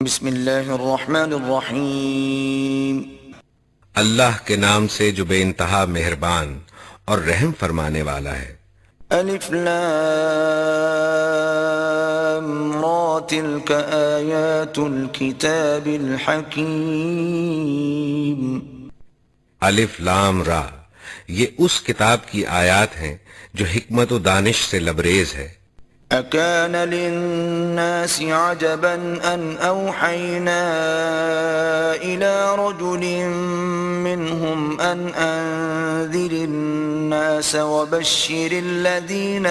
بسم اللہ الرحمن الرحیم اللہ کے نام سے جو بے انتہا مہربان اور رحم فرمانے والا ہے۔ الف لام را تلک آیات الکتاب الحکیم۔ الف لام را، یہ اس کتاب کی آیات ہیں جو حکمت و دانش سے لبریز ہے۔ اکان للناس عجبا ان اوحینا الى رجل منهم ان انذر الناس وبشر الذين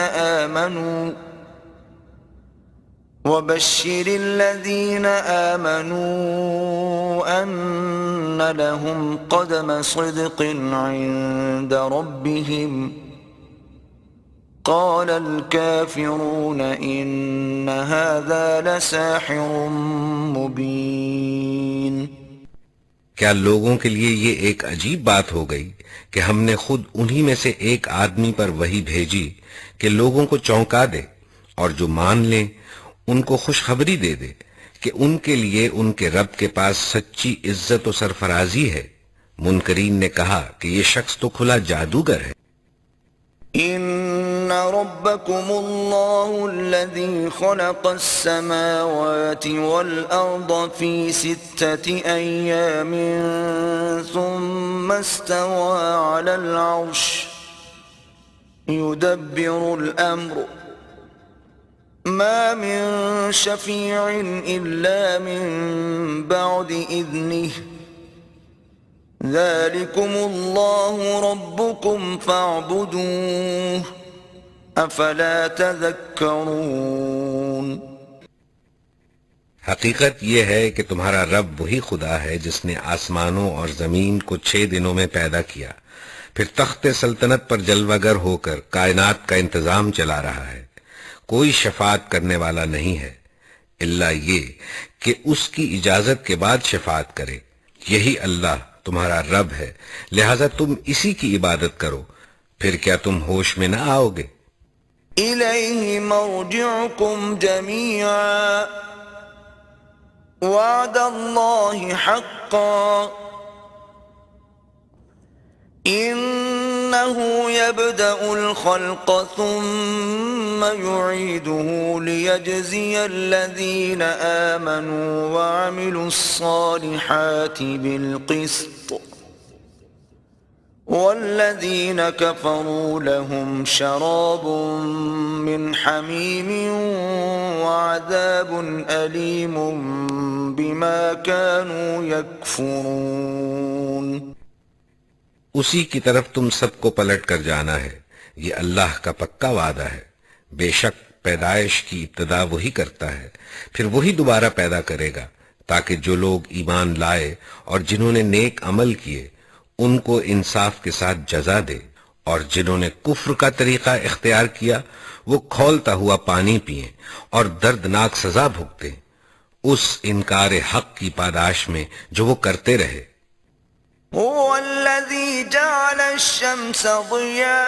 آمنوا ان لهم قدم صدق عند ربهم قال الكافرون ان هذا لساحر مبين۔ کیا لوگوں کے لیے یہ ایک عجیب بات ہو گئی کہ ہم نے خود انہی میں سے ایک آدمی پر وحی بھیجی کہ لوگوں کو چونکا دے، اور جو مان لیں ان کو خوشخبری دے دے کہ ان کے لیے ان کے رب کے پاس سچی عزت و سرفرازی ہے۔ منکرین نے کہا کہ یہ شخص تو کھلا جادوگر ہے۔ ان ربکم اللہ الذی خلق السماوات والارض فی 6 ایام ثم استوى على العرش يدبر الامر ما من شفیع الا من بعد اذنه ذلكم الله ربكم فاعبدوه افلا تذکرون۔ حقیقت یہ ہے کہ تمہارا رب وہی خدا ہے جس نے آسمانوں اور زمین کو 6 دنوں میں پیدا کیا، پھر تخت سلطنت پر جلوہ گر ہو کر کائنات کا انتظام چلا رہا ہے۔ کوئی شفاعت کرنے والا نہیں ہے الا یہ کہ اس کی اجازت کے بعد شفاعت کرے۔ یہی اللہ تمہارا رب ہے، لہذا تم اسی کی عبادت کرو، پھر کیا تم ہوش میں نہ آؤ گے؟ الیہ مرجعکم جمیعا وعد اللہ حقا انه يبدأ الخلق ثم يعيده ليجزي الذين آمنوا وعملوا الصالحات بالقسط والذين كفروا لهم شراب من حميم وعذاب أليم بما كانوا يكفرون۔ اسی کی طرف تم سب کو پلٹ کر جانا ہے، یہ اللہ کا پکا وعدہ ہے۔ بے شک پیدائش کی ابتدا وہی کرتا ہے، پھر وہی دوبارہ پیدا کرے گا، تاکہ جو لوگ ایمان لائے اور جنہوں نے نیک عمل کیے ان کو انصاف کے ساتھ جزا دے، اور جنہوں نے کفر کا طریقہ اختیار کیا وہ کھولتا ہوا پانی پئیں اور دردناک سزا بھگتے اس انکار حق کی پاداش میں جو وہ کرتے رہے۔ هو الذي جعل الشمس ضياء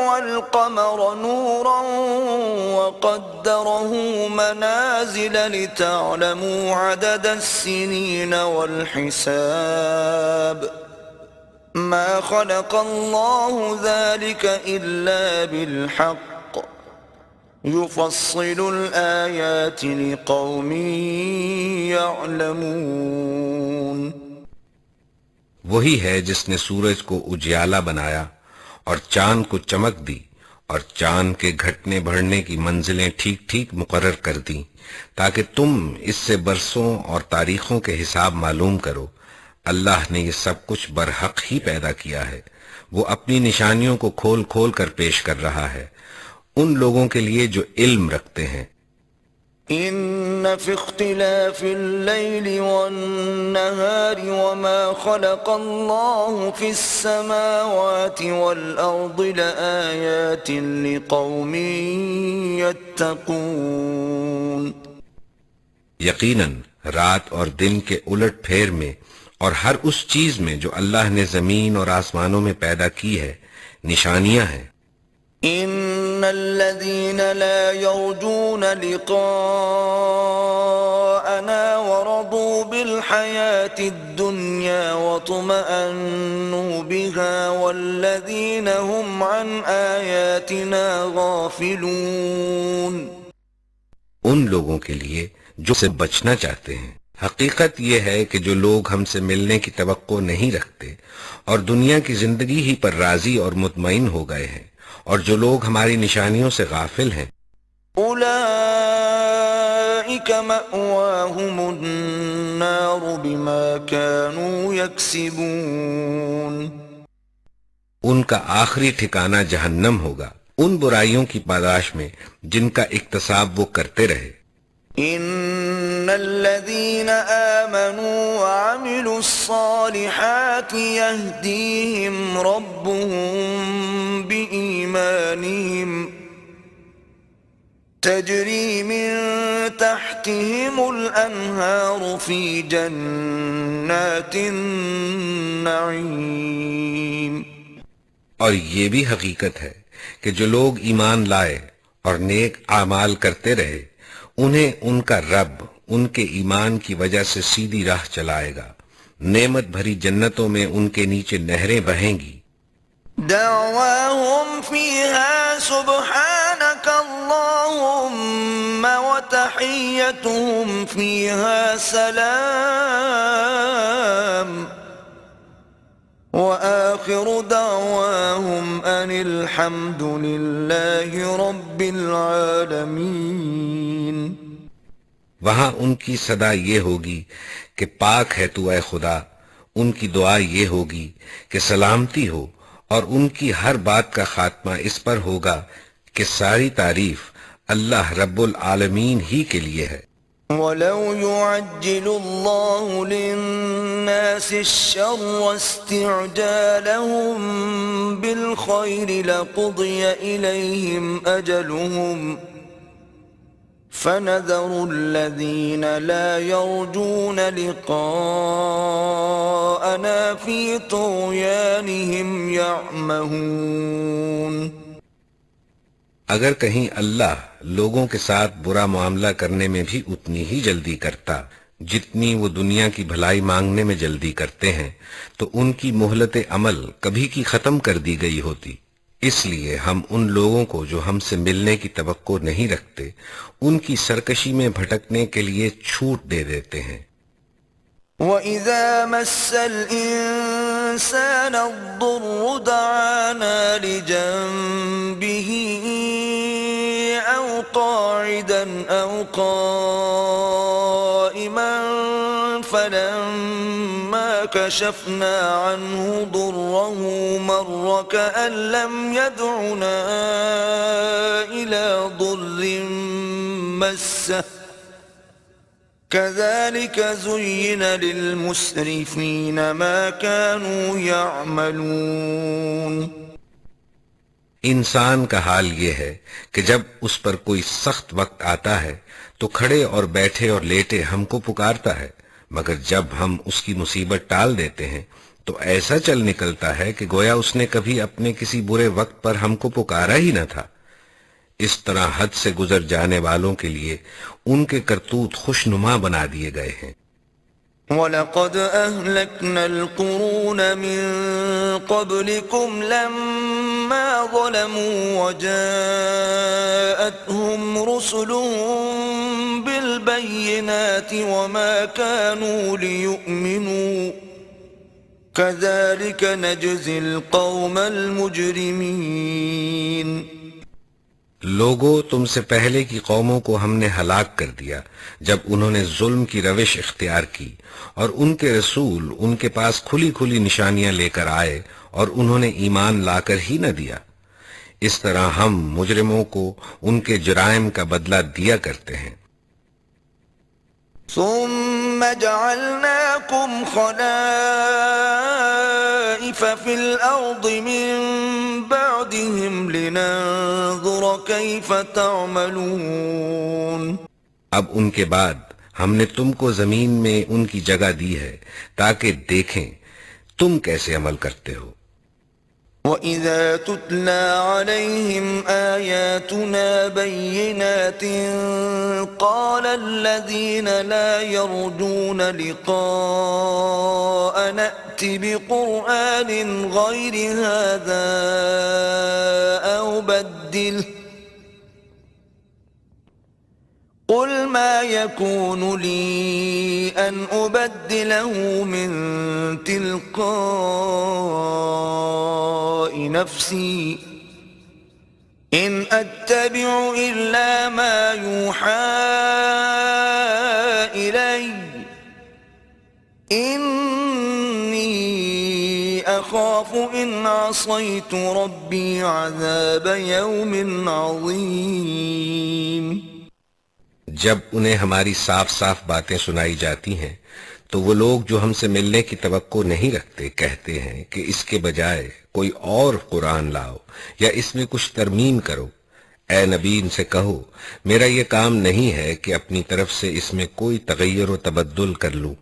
والقمر نورا وقدره منازل لتعلموا عدد السنين والحساب ما خلق الله ذلك إلا بالحق يفصل الآيات لقوم يعلمون۔ وہی ہے جس نے سورج کو اجیالا بنایا اور چاند کو چمک دی، اور چاند کے گھٹنے بڑھنے کی منزلیں ٹھیک ٹھیک مقرر کر دیں تاکہ تم اس سے برسوں اور تاریخوں کے حساب معلوم کرو۔ اللہ نے یہ سب کچھ برحق ہی پیدا کیا ہے، وہ اپنی نشانیوں کو کھول کھول کر پیش کر رہا ہے ان لوگوں کے لیے جو علم رکھتے ہیں۔ ان فی اختلاف اللیل والنہار وما خلق اللہ فی السماوات والارض لآیات لقوم یتقون۔ یقیناً رات اور دن کے الٹ پھیر میں اور ہر اس چیز میں جو اللہ نے زمین اور آسمانوں میں پیدا کی ہے نشانیاں ہیں۔ إن الذين لا يرجون لقاءنا ورضوا بالحياة الدنيا واطمأنوا بها والذين هم عن آياتنا غافلون. ان لوگوں کے لیے جو سے بچنا چاہتے ہیں، حقیقت یہ ہے کہ جو لوگ ہم سے ملنے کی توقع نہیں رکھتے اور دنیا کی زندگی ہی پر راضی اور مطمئن ہو گئے ہیں، اور جو لوگ ہماری نشانیوں سے غافل ہیں، أولئك مأواهم النار بما كانوا يكسبون. ان کا آخری ٹھکانہ جہنم ہوگا ان برائیوں کی پاداش میں جن کا اکتساب وہ کرتے رہے. إن الذين آمنوا وعملوا الصالحات يهديهم ربهم بإيمانهم تجري من تحتهم الأنهار في جنات النعيم. اور یہ بھی حقیقت ہے کہ جو لوگ ایمان لائے اور نیک اعمال کرتے رہے، انہیں ان کا رب ان کے ایمان کی وجہ سے سیدھی راہ چلائے گا. نعمت بھری جنتوں میں ان کے نیچے نہریں بہیں گی. دعواهم فيها سبحانك اللهم وتحيتهم فيها سلام وآخر دعواهم أن الحمد لله رب العالمين. وہاں ان کی صدا یہ ہوگی کہ پاک ہے تو اے خدا. ان کی دعا یہ ہوگی کہ سلامتی ہو، اور ان کی ہر بات کا خاتمہ اس پر ہوگا کہ ساری تعریف اللہ رب العالمین ہی کے لیے ہے. وَلَوْ يُعَجِّلُ اللَّهُ لِلنَّاسِ الشَّرَّ اسْتِعْجَالَهُم بِالْخَيْرِ لَقُضِيَ إِلَيْهِمْ أَجَلُهُمْ فَنَذَرُ الَّذِينَ لَا يَرْجُونَ لِقَاءَنَا فِي طُغْيَانِهِمْ يَعْمَهُونَ. اگر کہیں اللہ لوگوں کے ساتھ برا معاملہ کرنے میں بھی اتنی ہی جلدی کرتا جتنی وہ دنیا کی بھلائی مانگنے میں جلدی کرتے ہیں، تو ان کی مہلت عمل کبھی کی ختم کر دی گئی ہوتی. اس لیے ہم ان لوگوں کو جو ہم سے ملنے کی توقع نہیں رکھتے، ان کی سرکشی میں بھٹکنے کے لیے چھوٹ دے دیتے ہیں. وَإِذَا مَسَّ الْإِنسَانَ الضُّرُّ دَعَانَا لِجَنبِهِ أَوْ قَاعِدًا أَوْ قَائِمًا فَلَمَّا كَشَفْنَا عَنْهُ ضُرَّهُ مَرَّ كَأَن لَّمْ يَدْعُنَا إِلَى ضُرٍّ مَّسَّهُ كَذَلِكَ زُيِّنَ لِلْمُسْرِفِينَ مَا كَانُوا يَعْمَلُونَ. انسان کا حال یہ ہے کہ جب اس پر کوئی سخت وقت آتا ہے تو کھڑے اور بیٹھے اور لیٹے ہم کو پکارتا ہے، مگر جب ہم اس کی مصیبت ٹال دیتے ہیں تو ایسا چل نکلتا ہے کہ گویا اس نے کبھی اپنے کسی برے وقت پر ہم کو پکارا ہی نہ تھا. اس طرح حد سے گزر جانے والوں کے لیے ان کے کرتوت خوشنما بنا دیے گئے ہیں. وَلَقَدْ أَهْلَكْنَا الْقُرُونَ مِنْ قَبْلِكُمْ لَمَّا ظَلَمُوا وَجَاءَتْهُمْ رُسُلُهُم بِالْبَيِّنَاتِ وَمَا كَانُوا لِيُؤْمِنُوا كَذَلِكَ نَجْزِي الْقَوْمَ الْمُجْرِمِينَ. لوگوں، تم سے پہلے کی قوموں کو ہم نے ہلاک کر دیا جب انہوں نے ظلم کی روش اختیار کی، اور ان کے رسول ان کے پاس کھلی کھلی نشانیاں لے کر آئے اور انہوں نے ایمان لا کر ہی نہ دیا. اس طرح ہم مجرموں کو ان کے جرائم کا بدلہ دیا کرتے ہیں. ثم جعلناكم خلائف في الأرض من بعدهم لننظر كيف تعملون. اب ان کے بعد ہم نے تم کو زمین میں ان کی جگہ دی ہے تاکہ دیکھیں تم کیسے عمل کرتے ہو. وَإِذَا تُتْلَى عَلَيْهِمْ آيَاتُنَا بَيِّنَاتٍ قَالَ الَّذِينَ لَا يَرْجُونَ لِقَاءَنَا ائْتِ بِقُرْآنٍ غَيْرِ هَذَا أَوْ بَدِّلْهُ قُلْ مَا يَكُونُ لِي أَنْ أُبَدِّلَهُ مِنْ تِلْقَاءِ نَفْسِي إِنْ أَتَّبِعُ إِلَّا مَا يُوحَى إِلَيَّ إِنِّي أَخَافُ إِنْ عَصَيْتُ رَبِّي عَذَابَ يَوْمٍ عَظِيمٍ۔ جب انہیں ہماری صاف صاف باتیں سنائی جاتی ہیں تو وہ لوگ جو ہم سے ملنے کی توقع نہیں رکھتے کہتے ہیں کہ اس کے بجائے کوئی اور قرآن لاؤ یا اس میں کچھ ترمیم کرو۔ اے نبی ان سے کہو میرا یہ کام نہیں ہے کہ اپنی طرف سے اس میں کوئی تغیر و تبدل کر لوں،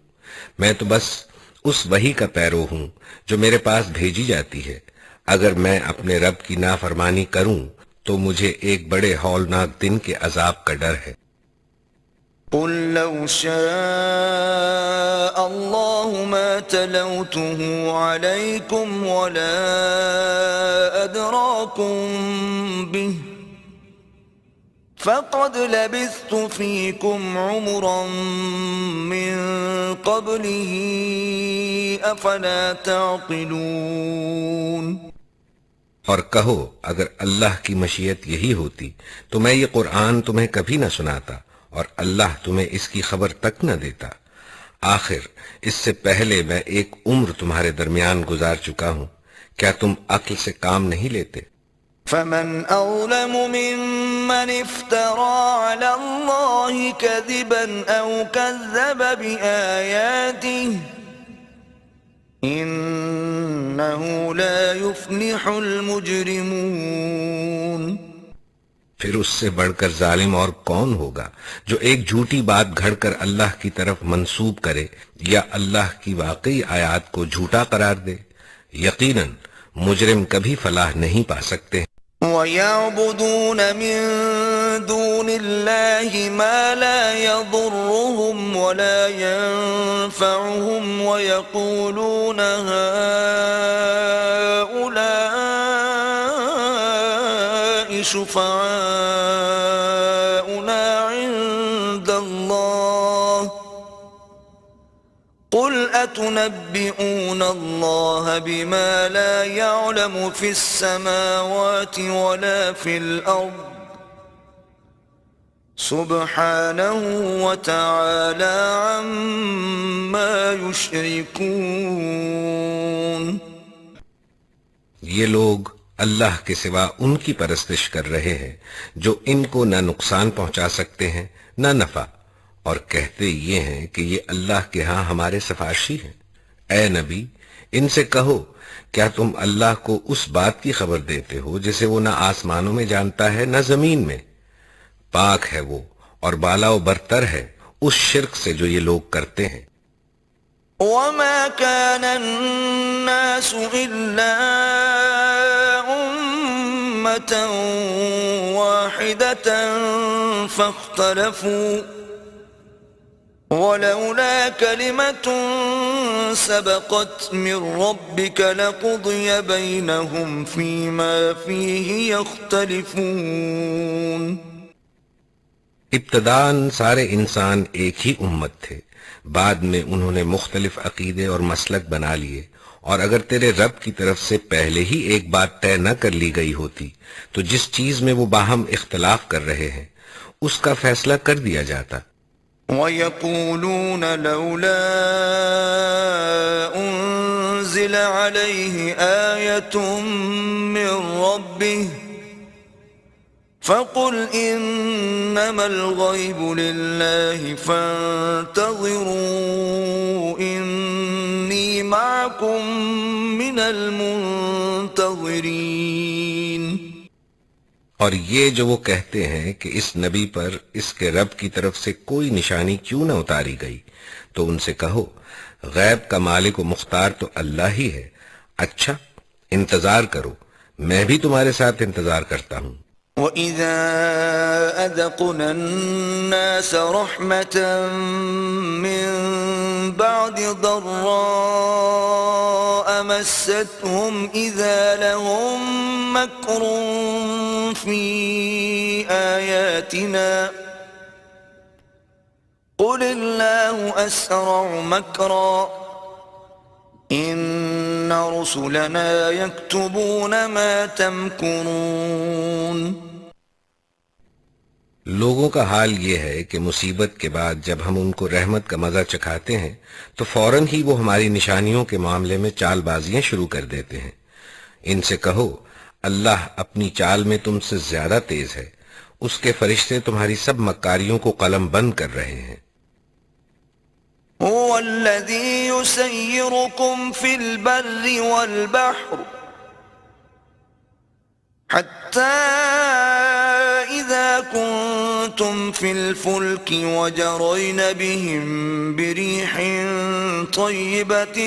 میں تو بس اس وحی کا پیرو ہوں جو میرے پاس بھیجی جاتی ہے۔ اگر میں اپنے رب کی نافرمانی کروں تو مجھے ایک بڑے ہولناک دن کے عذاب کا ڈر ہے۔ قُلْ لَوْ شَاءَ اللَّهُ مَا تَلَوْتُهُ عَلَيْكُمْ وَلَا أَدْرَاكُمْ بِهِ فَقَدْ لَبِثْتُ فِيكُمْ عُمُرًا مِّن قَبْلِهِ أَفَلَا تَعْقِلُونَ۔ اور کہو اگر اللہ کی مشیت یہی ہوتی تو میں یہ قرآن تمہیں کبھی نہ سناتا اور اللہ تمہیں اس کی خبر تک نہ دیتا۔ آخر اس سے پہلے میں ایک عمر تمہارے درمیان گزار چکا ہوں، کیا تم عقل سے کام نہیں لیتے؟ فَمَنْ أَظْلَمُ مِمَّنِ افْتَرَى عَلَى اللَّهِ كَذِبًا أَوْ كَذَّبَ بِآيَاتِهِ إِنَّهُ لَا يُفْلِحُ الْمُجْرِمُونَ۔ پھر اس سے بڑھ کر ظالم اور کون ہوگا جو ایک جھوٹی بات گھڑ کر اللہ کی طرف منسوب کرے یا اللہ کی واقعی آیات کو جھوٹا قرار دے۔ یقیناً مجرم کبھی فلاح نہیں پا سکتے۔ وَيَعْبُدُونَ مِن دُونِ اللَّهِ مَا لَا يَضُرُّهُمْ وَلَا يَنفَعُهُمْ وَيَقُولُونَ هَؤُلَاءِ شُفَعَاؤُنَا عِندَ اللَّهِ قُلْ أَتُنَبِّئُونَ اللَّهَ بِمَا لَا يَعْلَمُ فِي السَّمَاوَاتِ وَلَا فِي الْأَرْضِ سُبْحَانَهُ وَتَعَالَى عَمَّا يُشْرِكُونَ۔ یہ لوگ اللہ کے سوا ان کی پرستش کر رہے ہیں جو ان کو نہ نقصان پہنچا سکتے ہیں نہ نفع، اور کہتے یہ ہیں کہ یہ اللہ کے ہاں ہمارے سفارشی ہیں۔ اے نبی ان سے کہو کیا تم اللہ کو اس بات کی خبر دیتے ہو جسے وہ نہ آسمانوں میں جانتا ہے نہ زمین میں؟ پاک ہے وہ اور بالا و برتر ہے اس شرک سے جو یہ لوگ کرتے ہیں۔ وَمَا كَانَ النَّاسُ إِلَّا أُمَّةً وَاحِدَةً فَاخْتَلَفُوا وَلَوْلَا كَلِمَةٌ سَبَقَتْ مِنْ رَبِّكَ لَقُضِيَ بَيْنَهُمْ فِيمَا فِيهِ يَخْتَلِفُونَ۔ ابتداً سارے انسان ایک ہی امت تھے، بعد میں انہوں نے مختلف عقیدے اور مسلک بنا لیے، اور اگر تیرے رب کی طرف سے پہلے ہی ایک بات طے نہ کر لی گئی ہوتی تو جس چیز میں وہ باہم اختلاف کر رہے ہیں اس کا فیصلہ کر دیا جاتا۔ وَيَقُولُونَ لَوْلَا أُنزِلَ عَلَيْهِ آيَةٌ مِّن رَّبِّهِ فَقُلْ إِنَّمَا الْغَيْبُ لِلَّهِ فَانتَظِرُوا إِنِّي مَعَكُمْ مِنَ الْمُنتَظِرِينَ۔ اور یہ جو وہ کہتے ہیں کہ اس نبی پر اس کے رب کی طرف سے کوئی نشانی کیوں نہ اتاری گئی، تو ان سے کہو غیب کا مالک و مختار تو اللہ ہی ہے۔ اچھا انتظار کرو، میں بھی تمہارے ساتھ انتظار کرتا ہوں۔ وَإِذَا أَذَقْنَا النَّاسَ رَحْمَةً مِّن بَعْدِ ضَرَّاءَ مَسَّتْهُمْ إِذَا لَهُم مَّكْرٌ فِي آيَاتِنَا قُلِ اللَّهُ أَسْرَعُ مَكْرًا إِنَّ رُسُلَنَا يَكْتُبُونَ مَا تَمْكُرُونَ۔ لوگوں کا حال یہ ہے کہ مصیبت کے بعد جب ہم ان کو رحمت کا مزہ چکھاتے ہیں تو فوراً ہی وہ ہماری نشانیوں کے معاملے میں چال بازیاں شروع کر دیتے ہیں۔ ان سے کہو اللہ اپنی چال میں تم سے زیادہ تیز ہے، اس کے فرشتے تمہاری سب مکاریوں کو قلم بند کر رہے ہیں۔ هو الذي يسيركم في البر والبحر حتى إذا كنتم في الفلك وجرين بهم بريح طيبة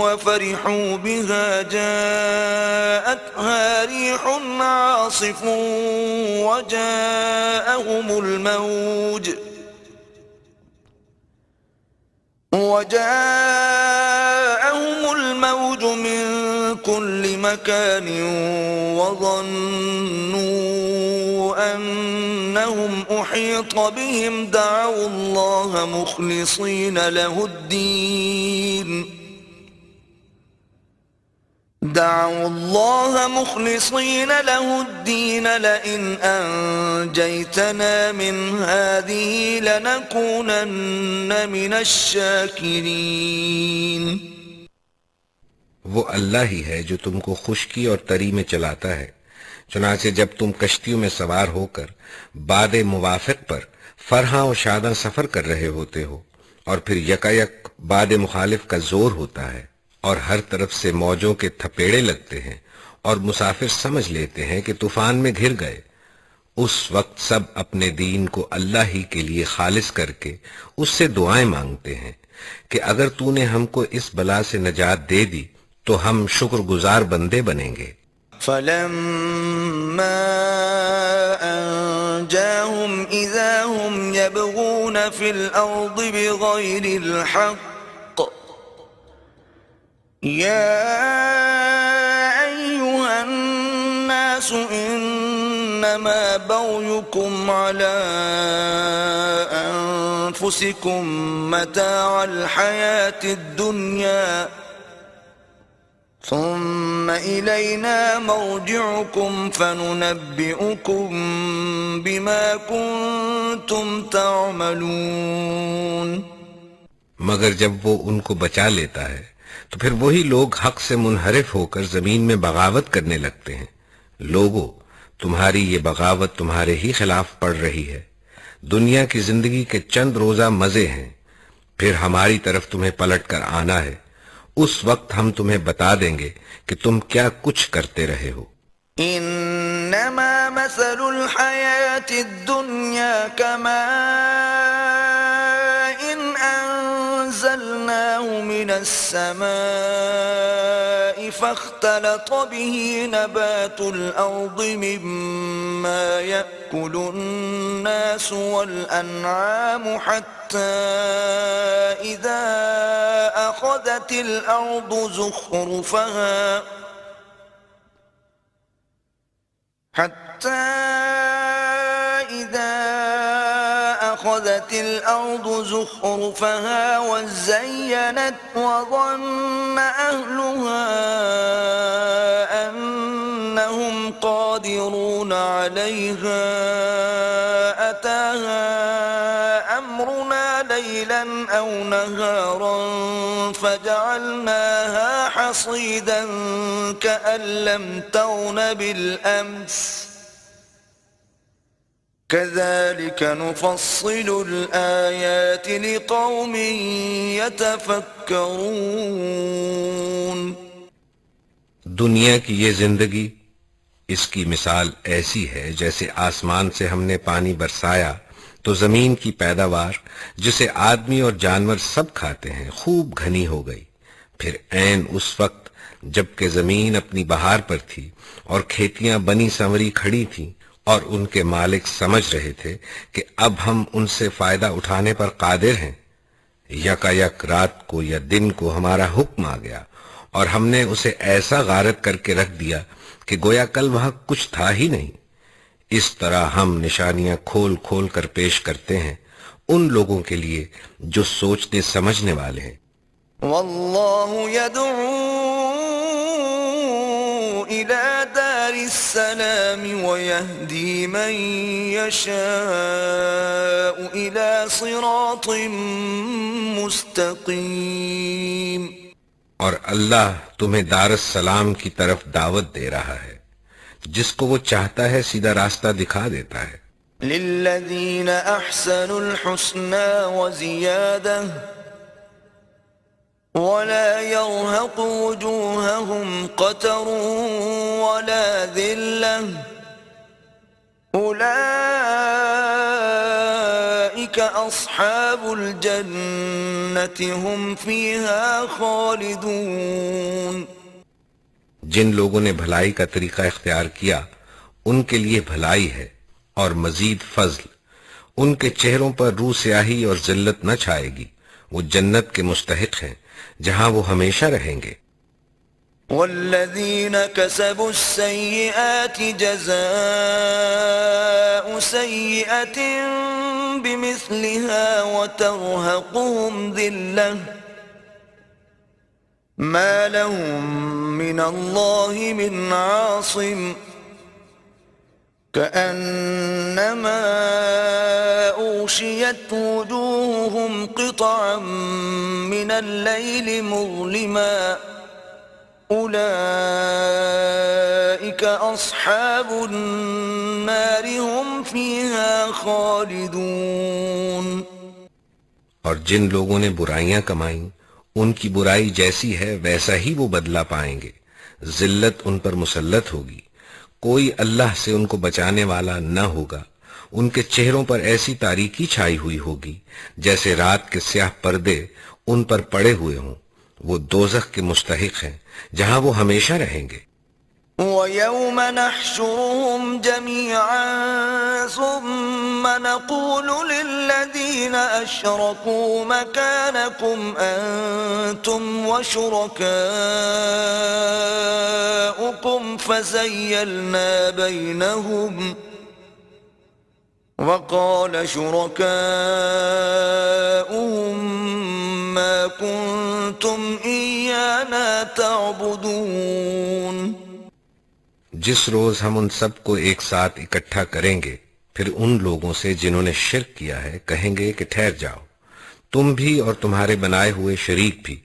وفرحوا بها جاءتها ريح عاصف وجاءهم الموج من كل مكان وظنوا أنهم أحيط بهم دعوا الله مخلصين له الدين لئن أنجيتنا من هذه لنكونن من الشاكرين۔ وہ اللہ ہی ہے جو تم کو خشکی اور تری میں چلاتا ہے، چنانچہ جب تم کشتیوں میں سوار ہو کر باد موافق پر فرحاں و شاداں سفر کر رہے ہوتے ہو اور پھر یکایک باد مخالف کا زور ہوتا ہے اور ہر طرف سے موجوں کے تھپیڑے لگتے ہیں اور مسافر سمجھ لیتے ہیں کہ طوفان میں گھر گئے، اس وقت سب اپنے دین کو اللہ ہی کے لیے خالص کر کے اس سے دعائیں مانگتے ہیں کہ اگر تو نے ہم کو اس بلا سے نجات دے دی تو ہم شکر گزار بندے بنیں گے۔ فَلَمَّا أَنْجَاهُمْ إِذَا هُمْ يَبْغُونَ فِي الْأَرْضِ بِغَيْرِ الْحَقِّ يَا أَيُّهَا النَّاسُ إِنَّمَا بَغْيُكُمْ عَلَى أَنفُسِكُمْ مَتَاعَ الْحَيَاةِ الدُّنْيَا ثم إلينا مرجعكم فننبئكم بما كنتم تعملون۔ مگر جب وہ ان کو بچا لیتا ہے تو پھر وہی لوگ حق سے منحرف ہو کر زمین میں بغاوت کرنے لگتے ہیں۔ لوگو، تمہاری یہ بغاوت تمہارے ہی خلاف پڑ رہی ہے۔ دنیا کی زندگی کے چند روزہ مزے ہیں، پھر ہماری طرف تمہیں پلٹ کر آنا ہے، اس وقت ہم تمہیں بتا دیں گے کہ تم کیا کچھ کرتے رہے ہو۔ انما مثل الحیات الدنیا كماء انزلناه من السماء فاختلط به نبات الارض مما يأكل الناس والانعام حتى إذا أخذت الأرض زخرفها وزينت وظن أهلها أنهم قادرون عليها أتاها أمرنا ليلا أو نهارا فجعلناها حصيدا كأن لم تغن بالأمس كذلك نفصل الآيات لقوم يتفكرون۔ دنیا کی یہ زندگی، اس کی مثال ایسی ہے جیسے آسمان سے ہم نے پانی برسایا تو زمین کی پیداوار جسے آدمی اور جانور سب کھاتے ہیں خوب گھنی ہو گئی، پھر عین اس وقت جبکہ زمین اپنی بہار پر تھی اور کھیتیاں بنی سنوری کھڑی تھیں، اور ان کے مالک سمجھ رہے تھے کہ اب ہم ان سے فائدہ اٹھانے پر قادر ہیں، یکایک رات کو یا دن کو ہمارا حکم آ گیا اور ہم نے اسے ایسا غارت کر کے رکھ دیا کہ گویا کل وہاں کچھ تھا ہی نہیں۔ اس طرح ہم نشانیاں کھول کھول کر پیش کرتے ہیں ان لوگوں کے لیے جو سوچنے سمجھنے والے ہیں۔ واللہ يدعو إلى دار السلام ويهدي من يشاء إلى صراط مستقيم۔ اور اللہ تمہیں دار السلام کی طرف دعوت دے رہا ہے، جس کو وہ چاہتا ہے سیدھا راستہ دکھا دیتا ہے۔ للذین احسنوا الحسنى وزیادہ ولا يرهق وجوههم قتر ولا ذلة أولئك أصحاب الجنة هم فيها خالدون۔ جن لوگوں نے بھلائی کا طریقہ اختیار کیا ان کے لیے بھلائی ہے اور مزید فضل، ان کے چہروں پر روح سیاہی اور ذلت نہ چھائے گی، وہ جنت کے مستحق ہیں جہاں وہ ہمیشہ رہیں گے۔ والذین کسبوا السیئات جزاء سیئة بمثلها وترهقهم ذلة ما لهم من اللہ من عاصم كأنما أغشيت وجوههم قطعا من الليل مظلما أولئك أصحاب النار هم فيها خالدون۔ اور جن لوگوں نے برائیاں کمائیں ان کی برائی جیسی ہے ویسا ہی وہ بدلہ پائیں گے، ذلت ان پر مسلط ہوگی، کوئی اللہ سے ان کو بچانے والا نہ ہوگا، ان کے چہروں پر ایسی تاریکی چھائی ہوئی ہوگی جیسے رات کے سیاہ پردے ان پر پڑے ہوئے ہوں، وہ دوزخ کے مستحق ہیں جہاں وہ ہمیشہ رہیں گے۔ وَيَوْمَ نَحْشُرُهُمْ جَمِيعًا ثُمَّ نَقُولُ لِلَّذِينَ أَشْرَكُوا مَكَانَكُمْ أَنْتُمْ وَشُرَكَاؤُكُمْ فَزَيَّلْنَا بَيْنَهُمْ وَقَالَ شُرَكَاؤُهُمْ مَا كُنْتُمْ إِيَّانَا تَعْبُدُونَ۔ جس روز ہم ان سب کو ایک ساتھ اکٹھا کریں گے، پھر ان لوگوں سے جنہوں نے شرک کیا ہے کہیں گے کہ ٹھہر جاؤ، تم بھی اور تمہارے بنائے ہوئے شریک بھی،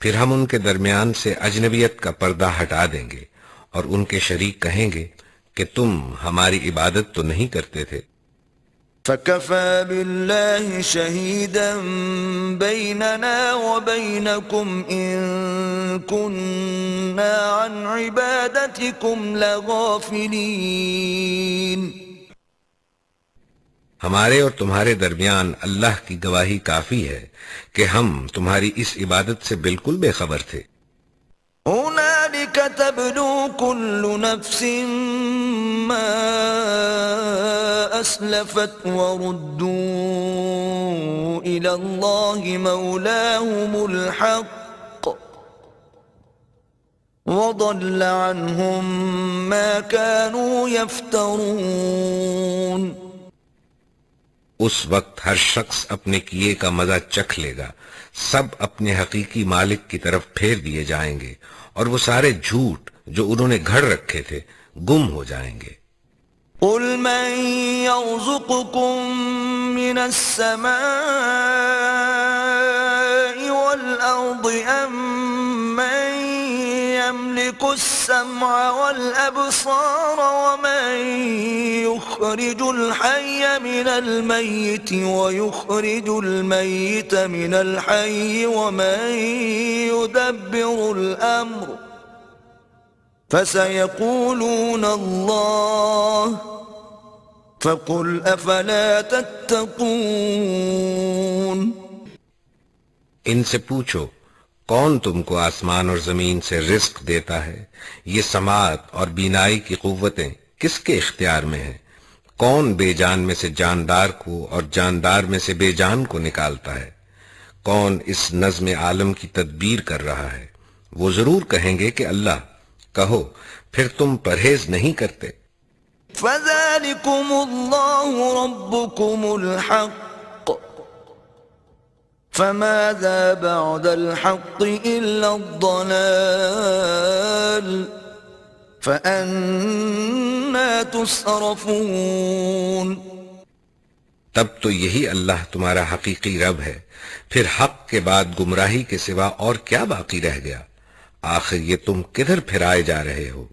پھر ہم ان کے درمیان سے اجنبیت کا پردہ ہٹا دیں گے اور ان کے شریک کہیں گے کہ تم ہماری عبادت تو نہیں کرتے تھے۔ فَكَفَى بِاللَّهِ شَهِيدًا بَيْنَنَا وَبَيْنَكُمْ إِن كُنَّا عَنْ عِبَادَتِكُمْ لَغَافِلِينَ۔ ہمارے اور تمہارے درمیان اللہ کی گواہی کافی ہے کہ ہم تمہاری اس عبادت سے بالکل بے خبر تھے۔ هُنَالِكَ تَبْلُو كُلُّ نَفْسٍ مَا أَسْلَفَتْ وَرُدُّوا إِلَى اللَّهِ مَوْلَاهُمُ الْحَقِّ وَضَلَّ عَنْهُمْ مَا كَانُوا يَفْتَرُونَ۔ اس وقت ہر شخص اپنے کیے کا مزہ چکھ لے گا، سب اپنے حقیقی مالک کی طرف پھیر دیے جائیں گے اور وہ سارے جھوٹ جو انہوں نے گھڑ رکھے تھے گم ہو جائیں گے۔ قُلْ مَنْ يَرْزُقُكُم مِّنَ السَّمَاءِ وَالْأَرْضِ أَمَّن يَمْلِكُ السَّمْعَ وَالْأَبْصَارَ وَمَن يُخْرِجُ الْحَيَّ مِنَ الْمَيِّتِ وَيُخْرِجُ الْمَيِّتَ مِنَ الْحَيِّ وَمَن يُدَبِّرُ الْأَمْرَ فَسَيَقُولُونَ اللَّهُ فَقُلْ أَفَلَا تَتَّقُونَ۔ ان سے پوچھو کون تم کو آسمان اور زمین سے رزق دیتا ہے؟ یہ سماعت اور بینائی کی قوتیں کس کے اختیار میں ہیں؟ کون بے جان میں سے جاندار کو اور جاندار میں سے بے جان کو نکالتا ہے؟ کون اس نظم عالم کی تدبیر کر رہا ہے؟ وہ ضرور کہیں گے کہ اللہ۔ کہو پھر تم پرہیز نہیں کرتے؟ فَذَلِكُمُ اللَّهُ رَبُّكُمُ الْحَقُّ فَمَاذَا بَعْدَ الْحَقِّ إِلَّا الضَّلَالُ فَأَنَّى تُصْرَفُونَ۔ تب تو یہی اللہ تمہارا حقیقی رب ہے، پھر حق کے بعد گمراہی کے سوا اور کیا باقی رہ گیا؟ آخر یہ تم کدھر پھرائے جا رہے ہو؟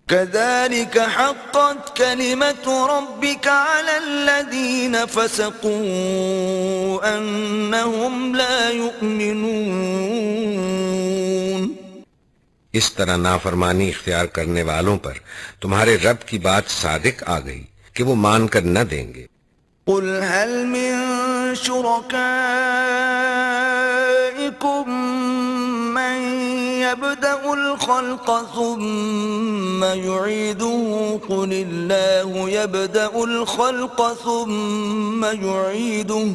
كَذَلِكَ حَقَّتْ كَلِمَةُ رَبِّكَ عَلَى الَّذِينَ فَسَقُوا أَنَّهُمْ لَا يُؤْمِنُونَ۔ اس طرح نافرمانی اختیار کرنے والوں پر تمہارے رب کی بات صادق آ گئی کہ وہ مان کر نہ دیں گے۔ قُلْ هَلْ مِن شُرَكَائِكُم مَّن يَبْدَأُ الْخَلْقَ ثُمَّ يُعِيدُهُ قُلِ اللَّهُ يَبْدَأُ الْخَلْقَ ثُمَّ يُعِيدُهُ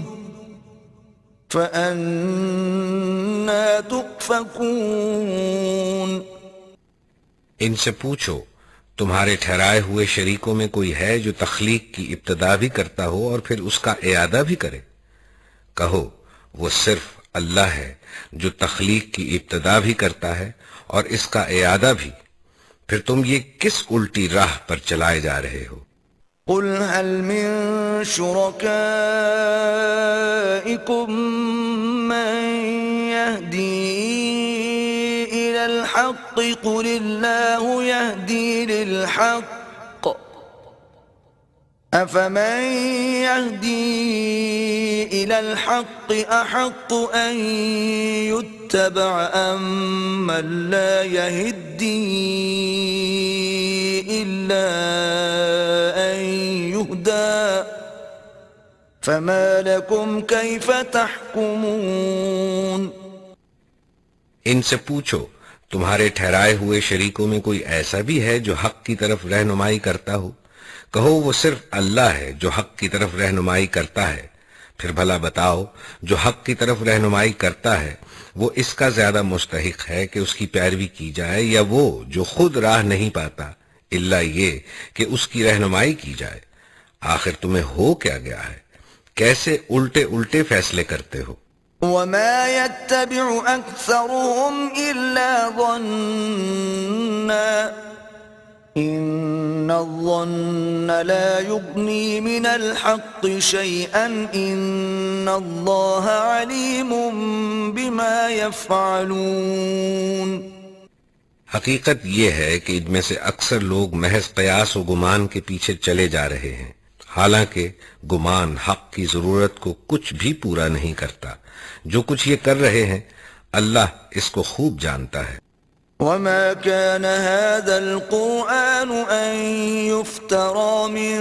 فَأَنَّى تُؤْفَكُونَ۔ ان سے پوچھو تمہارے ٹھہرائے ہوئے شریکوں میں کوئی ہے جو تخلیق کی ابتدا بھی کرتا ہو اور پھر اس کا اعادہ بھی کرے؟ کہو وہ صرف اللہ ہے جو تخلیق کی ابتدا بھی کرتا ہے اور اس کا اعادہ بھی، پھر تم یہ کس الٹی راہ پر چلائے جا رہے ہو؟ قُلْ هَلْ مِن شُرَكَائِكُم مَّن يَهْدِي إِلَى الْحَقِّ قُلِ اللَّهُ يَهْدِي لِلْحَقِّ أَفَمَن يَهْدِي إِلَى الْحَقِّ أَحَقُّ أَن يُتَّبَعَ أَمَّن لَّا يَهِدِّي إِلَّا أَن يُهْدَىٰ فَمَا لَكُمْ كَيْفَ تَحْكُمُونَ۔ ان سے پوچھو تمہارے ٹھہرائے ہوئے شریکوں میں کوئی ایسا بھی ہے جو حق کی طرف رہنمائی کرتا ہو؟ کہو وہ صرف اللہ ہے جو حق کی طرف رہنمائی کرتا ہے، پھر بھلا بتاؤ جو حق کی طرف رہنمائی کرتا ہے وہ اس کا زیادہ مستحق ہے کہ اس کی پیروی کی جائے یا وہ جو خود راہ نہیں پاتا الا یہ کہ اس کی رہنمائی کی جائے؟ آخر تمہیں ہو کیا گیا ہے؟ کیسے الٹے الٹے فیصلے کرتے ہو؟ وَمَا يَتَّبِعُ أَكْثَرُهُمْ إِلَّا ظَنًّا إِنَّ الظَّنَّ لَا يُغْنِي مِنَ الْحَقِّ شَيْئًا إِنَّ اللَّهَ عَلِيمٌ بِمَا يَفْعَلُونَ۔ حقیقت یہ ہے کہ ان میں سے اکثر لوگ محض قیاس و گمان کے پیچھے چلے جا رہے ہیں، حالانکہ گمان حق کی ضرورت کو کچھ بھی پورا نہیں کرتا۔ جو کچھ یہ کر رہے ہیں اللہ اس کو خوب جانتا ہے۔ وَمَا كَانَ هَذَا الْقُرْآنُ أَن يُفْتَرَى مِن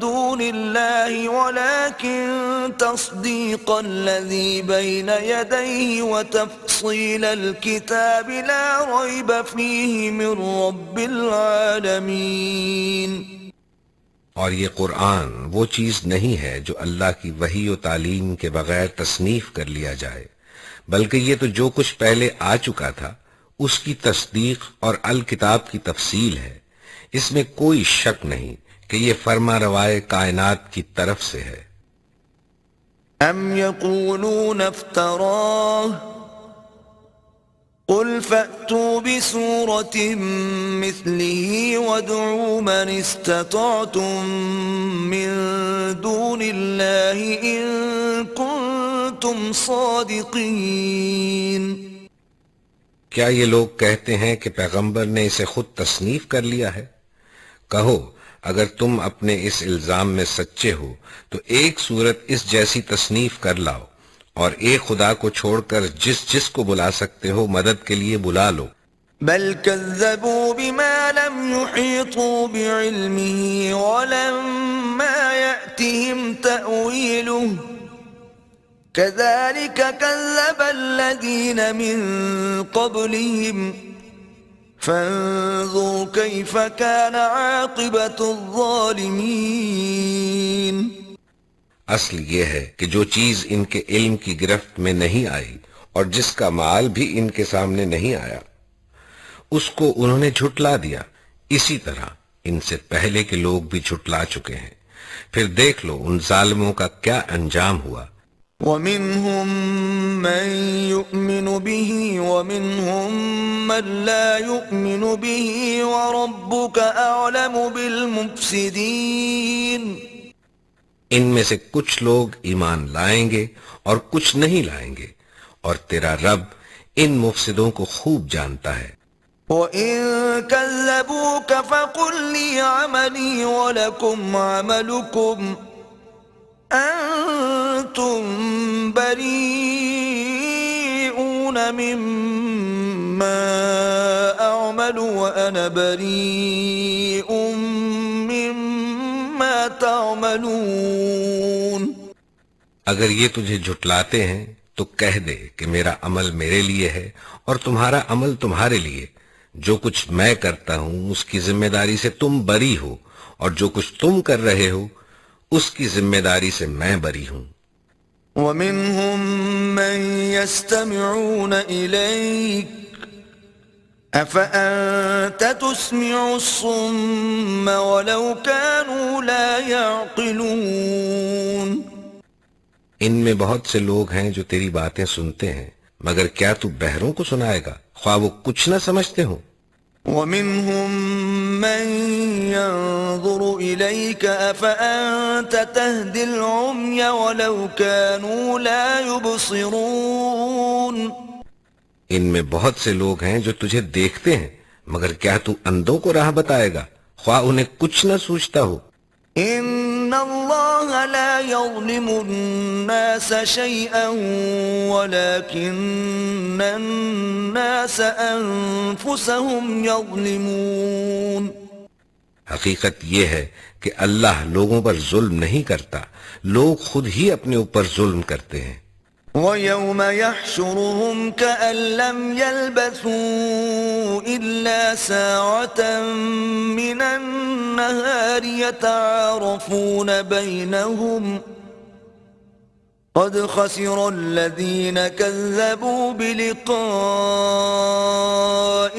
دُونِ اللَّهِ وَلَكِن تَصْدِيقَ الَّذِي بَيْنَ يَدَيْهِ وَتَفْصِيلَ الْكِتَابِ لَا رَيْبَ فِيهِ مِن رَّبِّ الْعَالَمِينَ۔ اور یہ قرآن وہ چیز نہیں ہے جو اللہ کی وحی و تعلیم کے بغیر تصنیف کر لیا جائے، بلکہ یہ تو جو کچھ پہلے آ چکا تھا اس کی تصدیق اور الکتاب کی تفصیل ہے۔ اس میں کوئی شک نہیں کہ یہ فرما روائے کائنات کی طرف سے ہے۔ ام یقولون افتراہ قل فأتوا بسورة مثله وادعوا من استطعتم من دون الله إن كنتم صادقين۔ کیا یہ لوگ کہتے ہیں کہ پیغمبر نے اسے خود تصنیف کر لیا ہے؟ کہو اگر تم اپنے اس الزام میں سچے ہو تو ایک صورت اس جیسی تصنیف کر لاؤ اور ایک خدا کو چھوڑ کر جس جس کو بلا سکتے ہو مدد کے لیے بلا لو۔ بل كذبوا بما لم يحيطوا بعلمه ولما يأتهم تأويله كذلك كذب الذين من قبلهم فانظر كيف كان عاقبة الظالمين. اصل یہ ہے کہ جو چیز ان کے علم کی گرفت میں نہیں آئی اور جس کا مال بھی ان کے سامنے نہیں آیا اس کو انہوں نے جھٹلا دیا، اسی طرح ان سے پہلے کے لوگ بھی جھٹلا چکے ہیں. پھر دیکھ لو ان ظالموں کا کیا انجام ہوا. وَمِنْهُمْ مَنْ يُؤْمِنُ بِهِ وَمِنْهُمْ مَنْ لَا يُؤْمِنُ بِهِ وَرَبُّكَ أَعْلَمُ بِالْمُفْسِدِينَ. ان میں سے کچھ لوگ ایمان لائیں گے اور کچھ نہیں لائیں گے، اور تیرا رب ان مفسدوں کو خوب جانتا ہے. وَإِن كَذَّبُوكَ فَقُلْ لِي عَمَلِي وَلَكُمْ عَمَلُكُمْ أَنْتُمْ بَرِيئُونَ مِمَّا أَعْمَلُ وَأَنَا بَرِيءٌ مِّمَّا تَعْمَلُونَ. اگر یہ تجھے جھٹلاتے ہیں تو کہہ دے کہ میرا عمل میرے لیے ہے اور تمہارا عمل تمہارے لیے. جو کچھ میں کرتا ہوں اس کی ذمہ داری سے تم بری ہو، اور جو کچھ تم کر رہے ہو اس کی ذمہ داری سے میں بری ہوں. وَمِنْهُمْ مَنْ يَسْتَمِعُونَ إِلَيْكَ أَفَأَنْتَ تُسْمِعُ الصُّمَّ وَلَوْ كَانُوا لَا يَعْقِلُونَ. ان میں بہت سے لوگ ہیں جو تیری باتیں سنتے ہیں، مگر کیا تو بہروں کو سنائے گا خواہ وہ کچھ نہ سمجھتے ہوں. وَمِنْهُمْ مَنْ يَنْظُرُ إِلَيْكَ أَفَأَنْتَ تَهْدِي الْعُمْيَ وَلَوْ كَانُوا لَا يُبْصِرُونَ. ان میں بہت سے لوگ ہیں جو تجھے دیکھتے ہیں، مگر کیا تو اندھوں کو راہ بتائے گا خواہ انہیں کچھ نہ سوچتا ہو. إِنَّ اللَّهَ لَا يَظْلِمُ النَّاسَ شَيْئًا وَلَكِنَّ النَّاسَ أَنفُسَهُمْ يَظْلِمُونَ. حقیقت یہ ہے کہ اللہ لوگوں پر ظلم نہیں کرتا، لوگ خود ہی اپنے اوپر ظلم کرتے ہیں. وَيَوْمَ يَحْشُرُهُمْ كَأَن لَّمْ يَلْبَثُوا إِلَّا سَاعَةً مِّنَ النَّهَارِ يَتَعَارَفُونَ بَيْنَهُمْ قَدْ خَسِرَ الَّذِينَ كَذَّبُوا بِلِقَاءِ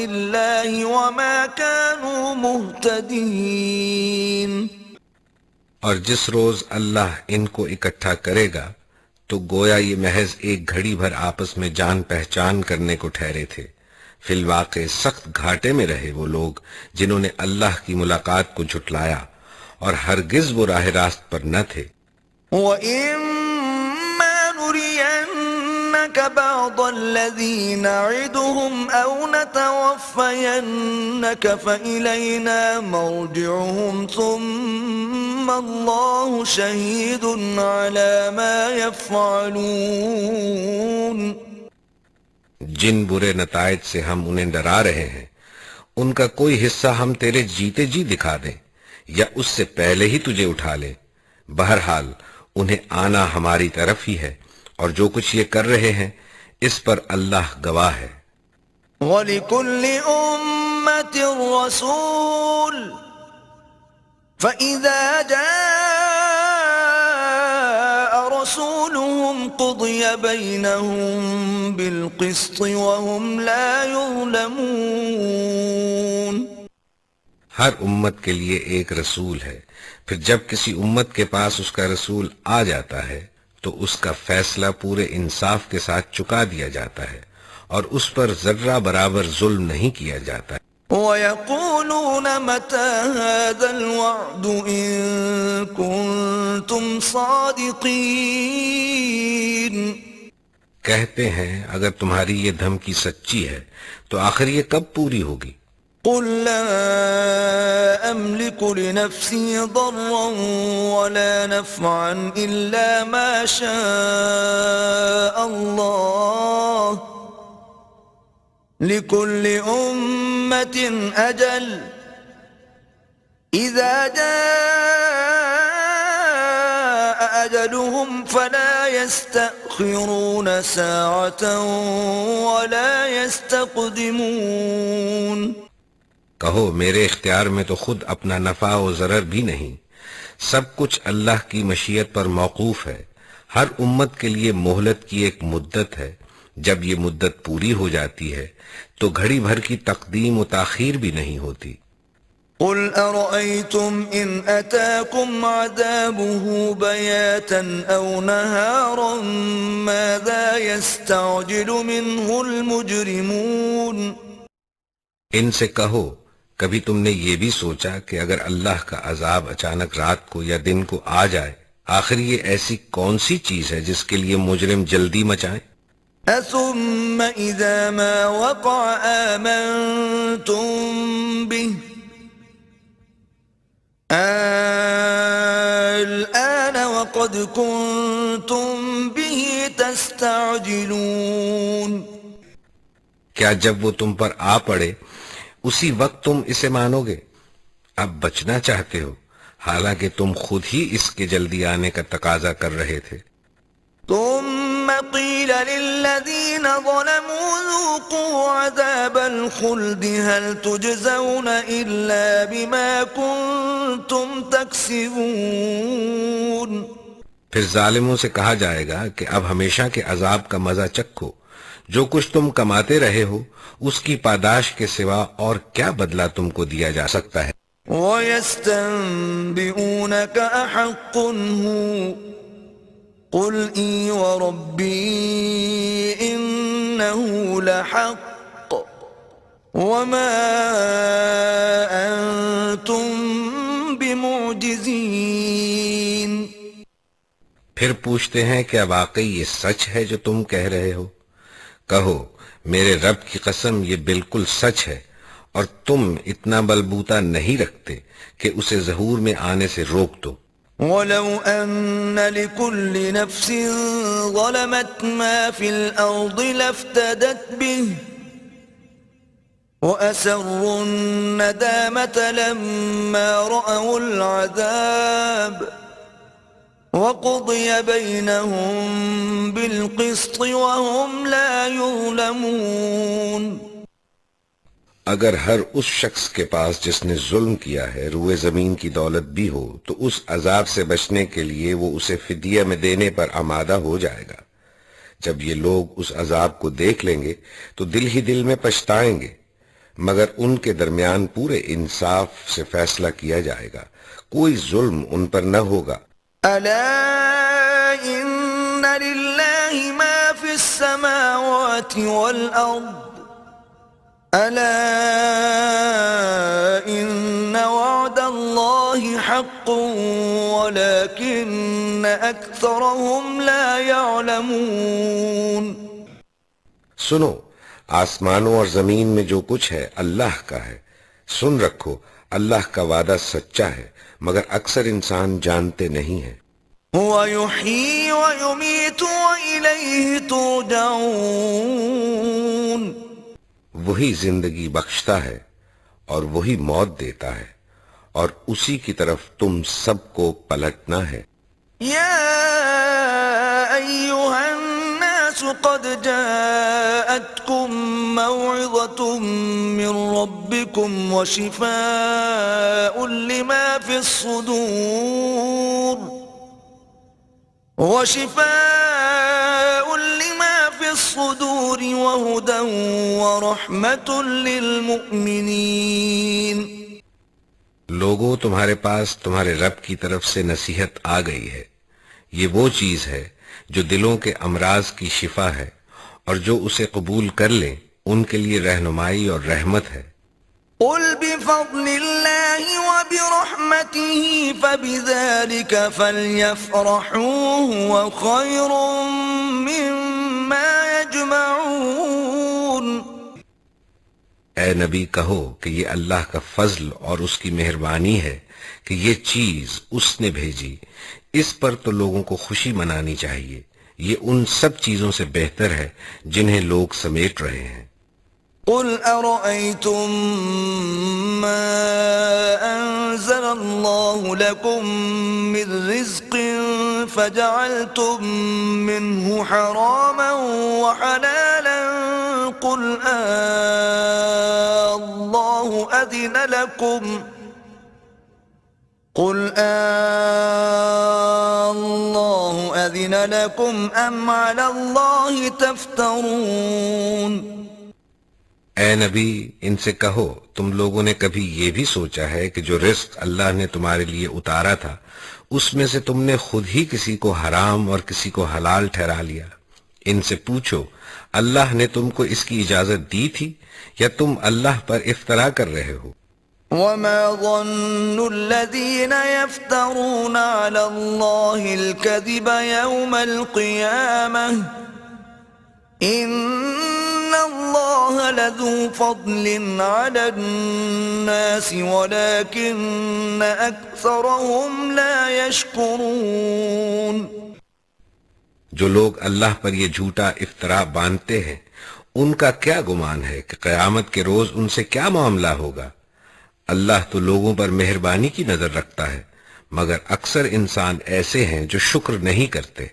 اللَّهِ وَمَا كَانُوا مُهْتَدِينَ. اور جس روز اللہ ان کو اکٹھا کرے گا تو گویا یہ محض ایک گھڑی بھر آپس میں جان پہچان کرنے کو ٹھہرے تھے. فی الواقع سخت گھاٹے میں رہے وہ لوگ جنہوں نے اللہ کی ملاقات کو جھٹلایا اور ہرگز وہ راہ راست پر نہ تھے. وَإِمَّا نُرِيَنَّكَ بَعْضَ الَّذِي نَعِدُهُمْ أَوْ نَتَوَفَّيَنَّكَ فَإِلَيْنَا مَرْجِعُهُمْ ثُمَّ اللَّهُ شَهِيدٌ عَلَى مَا يَفْعَلُونَ. جن برے نتائج سے ہم انہیں ڈرا رہے ہیں ان کا کوئی حصہ ہم تیرے جیتے جی دکھا دیں یا اس سے پہلے ہی تجھے اٹھا لیں. بہرحال انہیں آنا ہماری طرف ہی ہے، اور جو کچھ یہ کر رہے ہیں اس پر اللہ گواہ ہے. وَلِكُلِّ أُمَّةٍ رَسُولٌ فَإِذَا جَاءَ رَسُولُهُمْ قُضِيَ بَيْنَهُم بِالْقِسْطِ وَهُمْ لَا يُظْلَمُونَ. ہر امت کے لیے ایک رسول ہے، پھر جب کسی امت کے پاس اس کا رسول آ جاتا ہے تو اس کا فیصلہ پورے انصاف کے ساتھ چکا دیا جاتا ہے اور اس پر ذرہ برابر ظلم نہیں کیا جاتا. وَيَقُولُونَ مَتَى هَذَا الْوَعْدُ إِن كُنتُمْ صَادِقِينَ. کہتے ہیں اگر تمہاری یہ دھمکی سچی ہے تو آخر یہ کب پوری ہوگی؟ قُل لَّا أَمْلِكُ لِنَفْسِي ضَرًّا وَلَا نَفْعًا إِلَّا مَا شَاءَ اللَّهُ لِكُلِّ أُمَّةٍ أَجَلٌ إِذَا جَاءَ أجلهم فلا يستأخرون ساعة ولا يستقدمون. کہو میرے اختیار میں تو خود اپنا نفع و ضرر بھی نہیں، سب کچھ اللہ کی مشیت پر موقوف ہے. ہر امت کے لیے مہلت کی ایک مدت ہے، جب یہ مدت پوری ہو جاتی ہے تو گھڑی بھر کی تقدیم و تاخیر بھی نہیں ہوتی. قل أرأيتم إن أتاكم عذابه بياتا أو نهارا ماذا يستعجل منه المجرمون. ان سے کہو کبھی تم نے یہ بھی سوچا کہ اگر اللہ کا عذاب اچانک رات کو یا دن کو آ جائے، آخر یہ ایسی کون سی چیز ہے جس کے لیے مجرم جلدی مچائیں؟ أثم إذا ما وقع آمنتم به الآن وقد كنتم به تستعجلون. کیا جب وہ تم پر آ پڑے اسی وقت تم اسے مانو گے؟ اب بچنا چاہتے ہو حالانکہ تم خود ہی اس کے جلدی آنے کا تقاضا کر رہے تھے. ثم قيل للذين ظلموا ذوقوا عذاب الخلد هل تجزون إلا بما كنتم تكسبون. پھر ظالموں سے کہا جائے گا کہ اب ہمیشہ کے عذاب کا مزہ چکھو، جو کچھ تم کماتے رہے ہو اس کی پاداش کے سوا اور کیا بدلہ تم کو دیا جا سکتا ہے. وَيَسْتَنبِئُونَكَ أَحَقٌّ هُوَ قُلْ إِي وَرَبِّي إِنَّهُ لَحَقٌّ وَمَا أَنْتُمْ بِمُعْجِزِينَ. پھر پوچھتے ہیں کیا واقعی یہ سچ ہے جو تم کہہ رہے ہو؟ کہو میرے رب کی قسم یہ بالکل سچ ہے، اور تم اتنا بلبوتا نہیں رکھتے کہ اسے ظہور میں آنے سے روک دو. وَلَوْ أَنَّ لِكُلِّ نَفْسٍ ظَلَمَتْ مَا فِي الْأَرْضِ لَافْتَدَتْ بِهِ وَأَسَرُّوا النَّدَامَةَ لَمَّا رَأَوُا الْعَذَابَ وَقُضِيَ بَيْنَهُم بِالْقِسْطِ وَهُمْ لَا يُظْلَمُونَ. اگر ہر اس شخص کے پاس جس نے ظلم کیا ہے روئے زمین کی دولت بھی ہو تو اس عذاب سے بچنے کے لیے وہ اسے فدیہ میں دینے پر آمادہ ہو جائے گا. جب یہ لوگ اس عذاب کو دیکھ لیں گے تو دل ہی دل میں پچھتائیں گے، مگر ان کے درمیان پورے انصاف سے فیصلہ کیا جائے گا، کوئی ظلم ان پر نہ ہوگا. ألا إن لله ما في السماوات والأرض ألا إن وعد الله حق ولكن أكثرهم لا يعلمون. سنو، آسمانوں اور زمین میں جو کچھ ہے اللہ کا ہے. سن رکھو اللہ کا وعدہ سچا ہے مگر اکثر انسان جانتے نہیں ہیں. هو يحيي ويميت وإليه ترجعون. وہی زندگی بخشتا ہے اور وہی موت دیتا ہے اور اسی کی طرف تم سب کو پلٹنا ہے. يا أيها الناس قد جاءتكم موعظة من ربكم وشفاء لما في الصدور وهدى ورحمة للمؤمنين. لوگوں تمہارے پاس تمہارے رب کی طرف سے نصیحت آ گئی ہے، یہ وہ چیز ہے جو دلوں کے امراض کی شفا ہے، اور جو اسے قبول کر لیں ان کے لیے رہنمائی اور رحمت ہے. قل بفضل الله وبرحمته فبذلك فليفرحوا هو خير مما يجمعون. اے نبی کہو کہ یہ اللہ کا فضل اور اس کی مہربانی ہے کہ یہ چیز اس نے بھیجی، اس پر تو لوگوں کو خوشی منانی چاہیے، یہ ان سب چیزوں سے بہتر ہے جنہیں لوگ سمیٹ رہے ہیں. قل أرأيتم ما أنزل الله لكم من رزق فجعلتم منه حراما وحلالا قل الله أذن لكم أم على الله تفترون اے نبی ان سے کہو تم لوگوں نے کبھی یہ بھی سوچا ہے کہ جو رزق اللہ نے تمہارے لیے اتارا تھا اس میں سے تم نے خود ہی کسی کو حرام اور کسی کو حلال ٹھہرا لیا؟ ان سے پوچھو اللہ نے تم کو اس کی اجازت دی تھی یا تم اللہ پر افترا کر رہے ہو؟ وما ظن الذين يفترون على الله الكذب يوم القيامة إن الله لذو فضل على الناس ولكن أكثرهم لا يشكرون جو لوگ اللہ پر یہ جھوٹا افترا باندھتے ہیں ان کا کیا گمان ہے کہ قیامت کے روز ان سے کیا معاملہ ہوگا؟ اللہ تو لوگوں پر مہربانی کی نظر رکھتا ہے مگر اکثر انسان ایسے ہیں جو شکر نہیں کرتے۔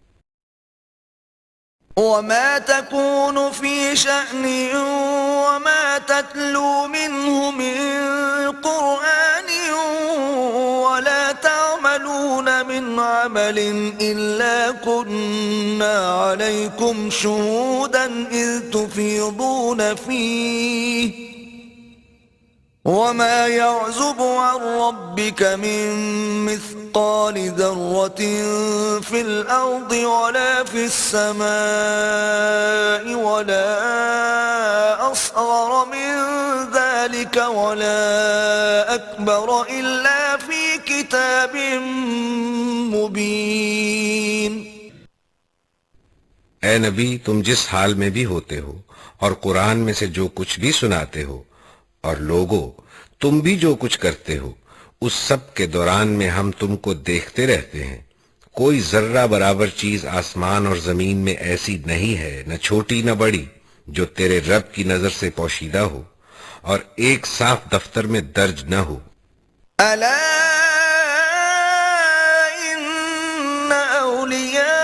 وما تكون في شأن وما تتلو منه من قرآن ولا تعملون من عمل إلا كنا عليكم شهودا إذ تفيضون فيه وما يعزب عن ربك من مثقال ذرة في الأرض ولا في السماء ولا أصغر من ذلك ولا أكبر إلا في كتاب مبين۔ اے نبی تم جس حال میں بھی ہوتے ہو اور قرآن میں سے جو کچھ بھی سناتے ہو اور لوگو تم بھی جو کچھ کرتے ہو اس سب کے دوران میں ہم تم کو دیکھتے رہتے ہیں۔ کوئی ذرہ برابر چیز آسمان اور زمین میں ایسی نہیں ہے نہ چھوٹی نہ بڑی جو تیرے رب کی نظر سے پوشیدہ ہو اور ایک صاف دفتر میں درج نہ ہو۔ ألا إن أولياء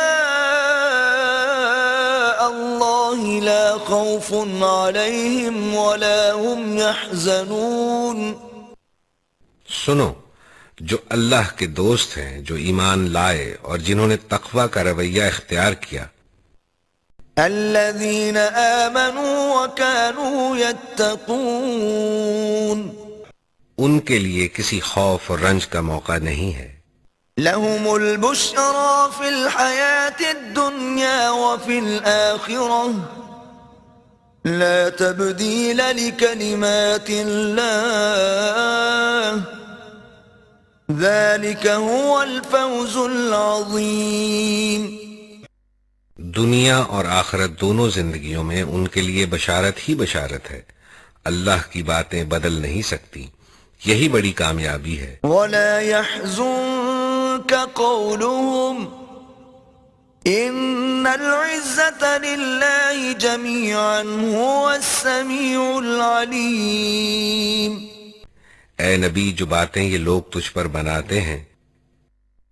الله لا خوف عليهم ولا هم يحزنون۔ سنو جو اللہ کے دوست ہیں جو ایمان لائے اور جنہوں نے تقوی کا رویہ اختیار کیا، الذين آمنوا وكانوا يتقون، ان کے لیے کسی خوف اور رنج کا موقع نہیں ہے۔ لهم البشرى في الحياة الدنيا وفي الآخرة لا تبديل لكلمات الله ذلك هو الفوز العظيم۔ دنیا اور آخرت دونوں زندگیوں میں ان کے لیے بشارت ہی بشارت ہے، اللہ کی باتیں بدل نہیں سکتی، یہی بڑی کامیابی ہے۔ ولا يحزنك قولهم إن العزة لله جميعا هو السميع العليم۔ اے نبی جو باتیں یہ لوگ تجھ پر بناتے ہیں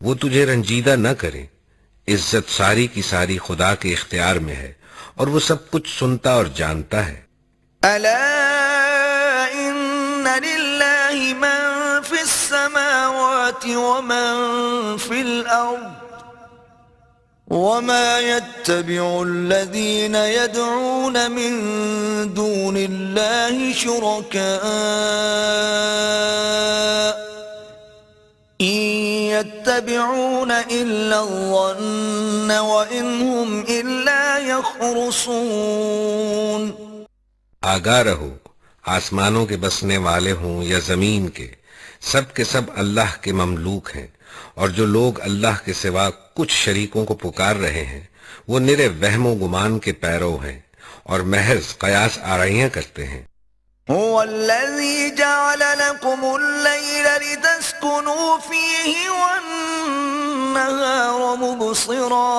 وہ تجھے رنجیدہ نہ کریں، عزت ساری کی ساری خدا کے اختیار میں ہے اور وہ سب کچھ سنتا اور جانتا ہے۔ ألا إن لله من في السماوات ومن في الأرض وما يتبع الذين يدعون من دون الله شركاء إن يتبعون إلا الظن وإن هم إلا يخرصون۔ آگاہ رہو آسمانوں کے بسنے والے ہوں یا زمین کے سب اللہ کے مملوک ہیں، اور جو لوگ اللہ کے سوا کچھ شریکوں کو پکار رہے ہیں وہ نرے وہم و گمان کے پیرو ہیں اور محض قیاس آرائیاں کرتے ہیں۔ هو الذي جعل لكم الليل لتسكنوا فيه والنهار مبصرا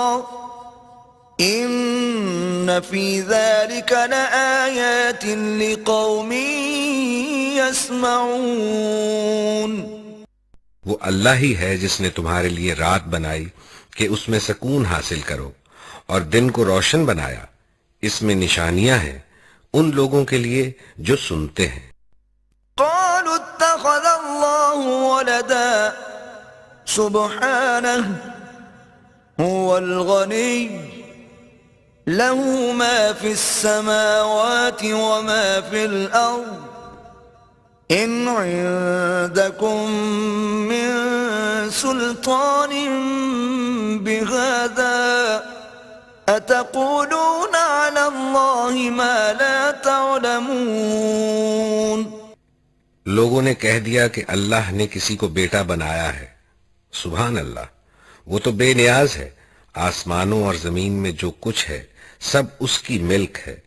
إن في ذلك لآيات لقوم يسمعون. وہ اللہ ہی ہے جس نے تمہارے لیے رات بنائی کہ اس میں سکون حاصل کرو اور دن کو روشن بنایا. اس میں نشانیاں ہیں ان لوگوں کے لیے جو سنتے ہیں. قالوا اتخذ الله ولدا سبحانه هو الغني له ما في السماوات وما في الأرض إن عندكم من سلطان بهذا أتقولون على الله ما لا تعلمون. لوگوں نے کہہ دیا کہ اللہ نے کسی کو بیٹا بنایا ہے. سبحان اللہ، وہ تو بے نیاز ہے. آسمانوں اور زمین میں جو کچھ ہے سب اس کی ملک ہے.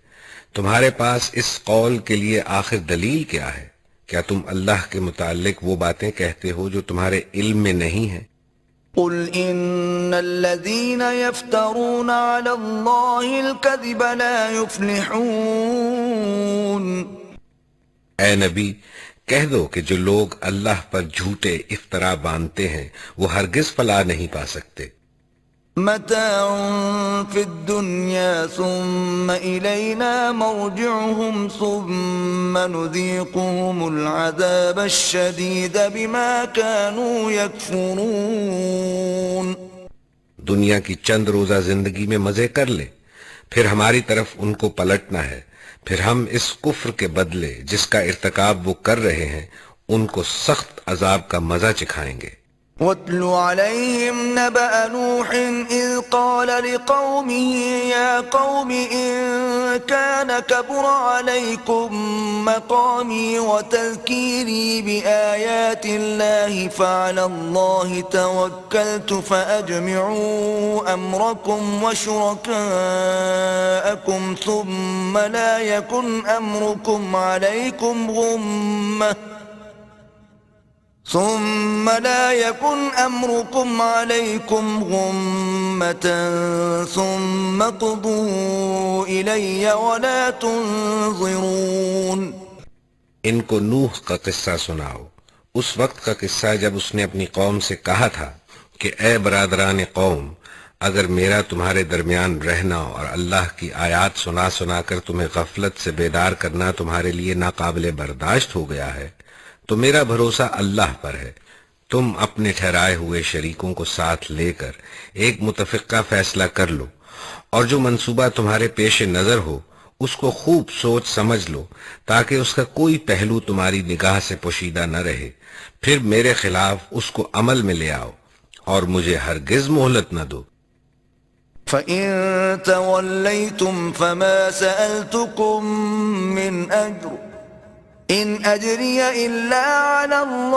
تمہارے پاس اس قول کے لیے آخر دلیل کیا ہے؟ کیا تم اللہ کے متعلق وہ باتیں کہتے ہو جو تمہارے علم میں نہیں ہیں؟ قل ان الذين يفترون على الله الكذب لا يفلحون. اے نبی کہہ دو کہ جو لوگ اللہ پر جھوٹے افطرا باندھتے ہیں وہ ہرگز فلاح نہیں پا سکتے. متاع في الدنيا ثم إلينا مرجعهم ثم نذيقهم العذاب الشديد بما كانوا يكفرون. دنیا کی چند روزہ زندگی میں مزے کر لے، پھر ہماری طرف ان کو پلٹنا ہے، پھر ہم اس کفر کے بدلے جس کا ارتکاب وہ کر رہے ہیں ان کو سخت عذاب کا مزہ چکھائیں گے. وَاتْلُ عَلَيْهِمْ نَبَأَ نُوحٍ إِذْ قَالَ لِقَوْمِهِ يَا قَوْمِ إِن كَانَ كَبُرَ عَلَيْكُمْ مَقَامِي وَتَذْكِيرِي بِآيَاتِ اللَّهِ فَعَلَى اللَّهِ تَوَكَّلْتُ فَأَجْمِعُوا أَمْرَكُمْ وَشُرَكَاءَكُمْ ثُمَّ لَا يَكُنْ أَمْرُكُمْ عَلَيْكُمْ غُمَّةً ثُمَّ قُضُوا إِلَيَّ وَلَا تُنظِرُونَ. ان کو نوح کا قصہ سناؤ، اس وقت کا قصہ جب اس نے اپنی قوم سے کہا تھا کہ اے برادران قوم، اگر میرا تمہارے درمیان رہنا اور اللہ کی آیات سنا سنا کر تمہیں غفلت سے بیدار کرنا تمہارے لیے ناقابل برداشت ہو گیا ہے تو میرا بھروسہ اللہ پر ہے. تم اپنے ٹھہرائے ہوئے شریکوں کو ساتھ لے کر ایک متفقہ فیصلہ کر لو، اور جو منصوبہ تمہارے پیش نظر ہو اس کو خوب سوچ سمجھ لو تاکہ اس کا کوئی پہلو تمہاری نگاہ سے پوشیدہ نہ رہے. پھر میرے خلاف اس کو عمل میں لے آؤ اور مجھے ہرگز مہلت نہ دو. فَإِن تَوَلَّيْتُمْ فَمَا سَأَلْتُكُم مِّنْ أَجْرٍ إِنْ أَجْرِيَ إِلَّا عَلَى اللَّهِ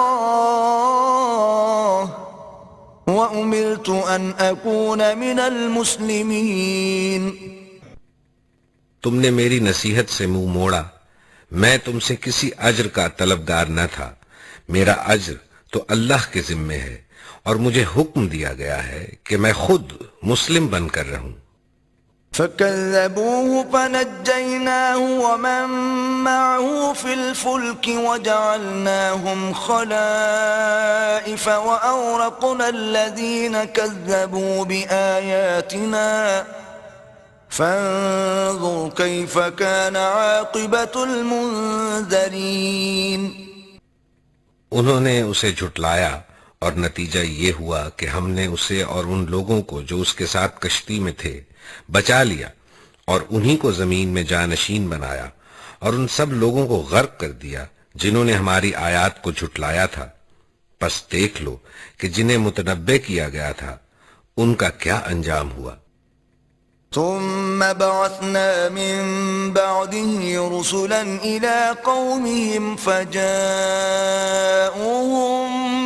وَأُمِرْتُ أَنْ أَكُونَ مِنَ الْمُسْلِمِينَ. تم نے میری نصیحت سے منہ موڑا، میں تم سے کسی اجر کا طلبگار نہ تھا. میرا اجر تو اللہ کے ذمے ہے اور مجھے حکم دیا گیا ہے کہ میں خود مسلم بن کر رہوں. فَكَذَّبُوهُ فَنَجَّيْنَاهُ وَمَن مَّعَهُ فِي الْفُلْكِ وَجَعَلْنَاهُمْ خَلَائِفَ وَأَغْرَقْنَا الَّذِينَ كَذَّبُوا بِآيَاتِنَا فَانظُرْ كَيْفَ كَانَ عَاقِبَةُ الْمُنذَرِينَ. انہوں نے اسے جھٹلایا اور نتیجہ یہ ہوا کہ ہم نے اسے اور ان لوگوں کو جو اس کے ساتھ کشتی میں تھے بچا لیا اور انہی کو زمین میں جانشین بنایا اور ان سب لوگوں کو غرق کر دیا جنہوں نے ہماری آیات کو جھٹلایا تھا. پس دیکھ لو کہ جنہیں متنبع کیا گیا تھا ان کا کیا انجام ہوا. ثم بعثنا من بعده رسلا إلى قومهم فجاءوهم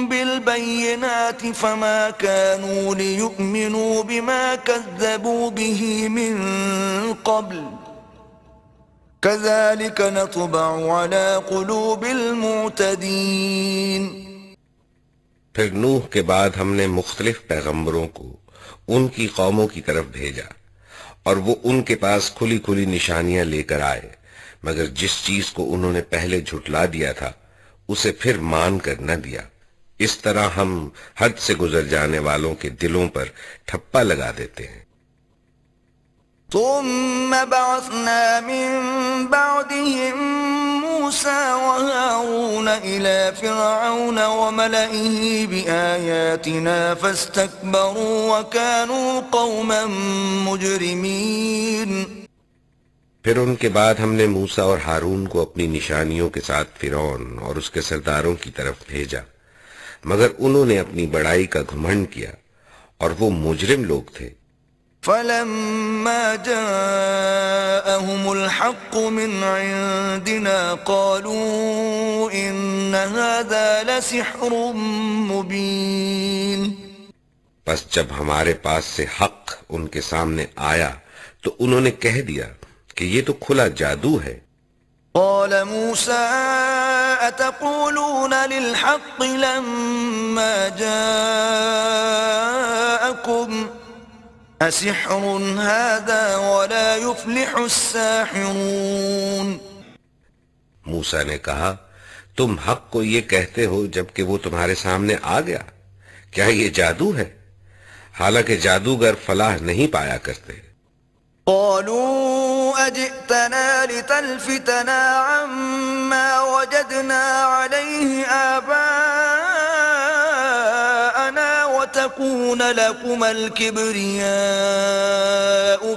بالبينات فما كانوا ليؤمنوا بما كذبوا به من قبل كذلك نطبع على قلوب المعتدين. پھر نوح کے بعد ہم نے مختلف پیغمبروں کو ان کی قوموں کی طرف بھیجا اور وہ ان کے پاس کھلی کھلی نشانیاں لے کر آئے، مگر جس چیز کو انہوں نے پہلے جھٹلا دیا تھا اسے پھر مان کر نہ دیا۔ اس طرح ہم حد سے گزر جانے والوں کے دلوں پر ٹھپا لگا دیتے ہیں۔ ثم بعثنا من بعدهم موسى وهارون إلى فرعون وملئه بآياتنا فاستكبروا وكانوا قوما مجرمين۔ پھر ان کے بعد ہم نے موسیٰ اور ہارون کو اپنی نشانیوں کے ساتھ فرعون اور اس کے سرداروں کی طرف بھیجا، مگر انہوں نے اپنی بڑائی کا گھمنڈ کیا اور وہ مجرم لوگ تھے۔ فلما جاءهم الحق من عندنا قالوا إن هذا لسحر مبين۔ پس جب ہمارے پاس سے حق ان کے سامنے آیا تو انہوں نے کہہ دیا کہ یہ تو کھلا جادو ہے۔ قال موسى أتقولون للحق لما جاءكم أسحر هذا ولا يفلح الساحرون۔ موسیٰ نے کہا تم حق کو یہ کہتے ہو جبکہ وہ تمہارے سامنے آ گیا، کیا یہ جادو ہے؟ حالانکہ جادوگر فلاح نہیں پایا کرتے۔ قالوا أجئتنا لتلفتنا عما وجدنا عليه آباءنا وتكون لكما الكبرياء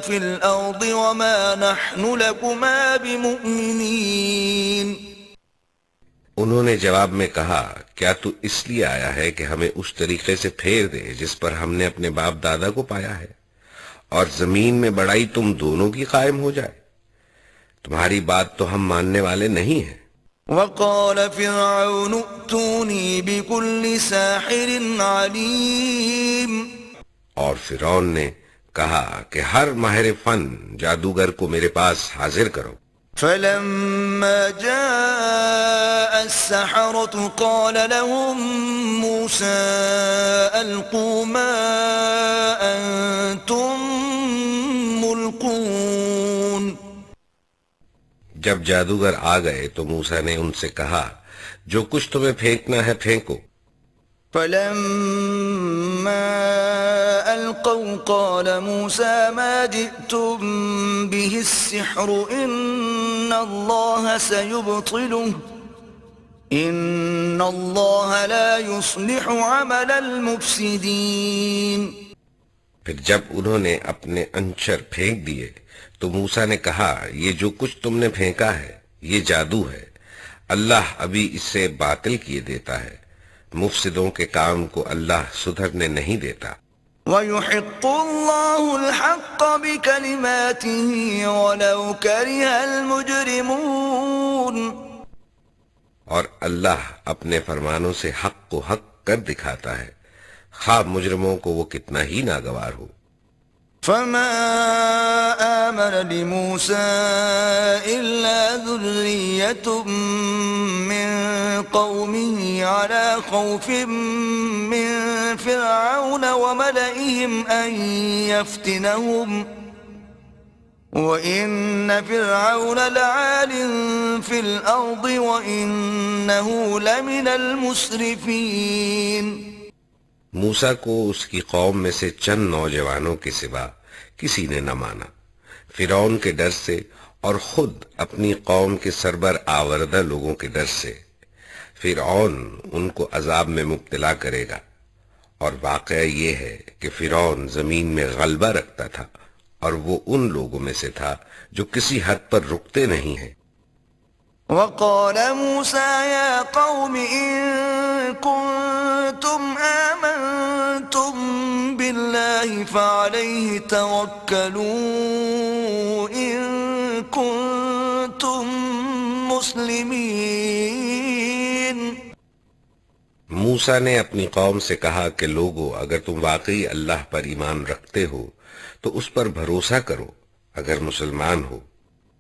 في الأرض وما نحن لكما بمؤمنين۔ انہوں نے جواب میں کہا کیا تو اس لیے آیا ہے کہ ہمیں اس طریقے سے پھیر دے جس پر ہم نے اپنے باپ دادا کو پایا ہے، اور زمین میں بڑائی تم دونوں کی قائم ہو جائے؟ تمہاری بات تو ہم ماننے والے نہیں ہیں۔ وقال فرعون ائتوني بكل ساحر عليم۔ اور فرعون نے کہا کہ ہر ماہر فن جادوگر کو میرے پاس حاضر کرو۔ فلما جاء السحرة قال لهم موسى ألقوا ما أنتم ملقون۔ جب جادوگر آ گئے تو موسیٰ نے ان سے کہا جو کچھ تمہیں پھینکنا ہے پھینکو۔ فلما ألقوا قال موسى ما جئتم به السحر إن الله سيبطله إن الله لا يصلح عمل المفسدين۔ پھر جب انہوں نے اپنے انچر پھینک دیے تو موسیٰ نے کہا یہ جو کچھ تم نے پھینکا ہے یہ جادو ہے، اللہ ابھی اسے باطل کیے دیتا ہے، مفسدوں کے کام کو اللہ سدھرنے نہیں دیتا۔ وَيُحِقُّ اللَّهُ الْحَقَّ بِكَلِمَاتِهِ وَلَوْ كَرِهَ الْمُجْرِمُونَ۔ اور اللہ اپنے فرمانوں سے حق کو حق کر دکھاتا ہے، خواہ مجرموں کو وہ کتنا ہی ناگوار ہو۔ فما آمن لموسى إلا ذرية من قومه على خوف من فرعون وملئهم أن يفتنهم وإن فرعون لعال في الأرض وإنه لمن المسرفين۔ موسیٰ کو اس کی قوم میں سے چند نوجوانوں کے سوا کسی نے نہ مانا، فرعون کے ڈر سے اور خود اپنی قوم کے سربر آوردہ لوگوں کے ڈر سے۔ فرعون ان کو عذاب میں مبتلا کرے گا، اور واقعہ یہ ہے کہ فرعون زمین میں غلبہ رکھتا تھا اور وہ ان لوگوں میں سے تھا جو کسی حد پر رکتے نہیں ہیں۔ وقال موسى يا قوم إن كنتم آمنتم بالله فعليه توكلوا إن كنتم مسلمين۔ موسیٰ نے اپنی قوم سے کہا کہ لوگو اگر تم واقعی اللہ پر ایمان رکھتے ہو تو اس پر بھروسہ کرو اگر مسلمان ہو۔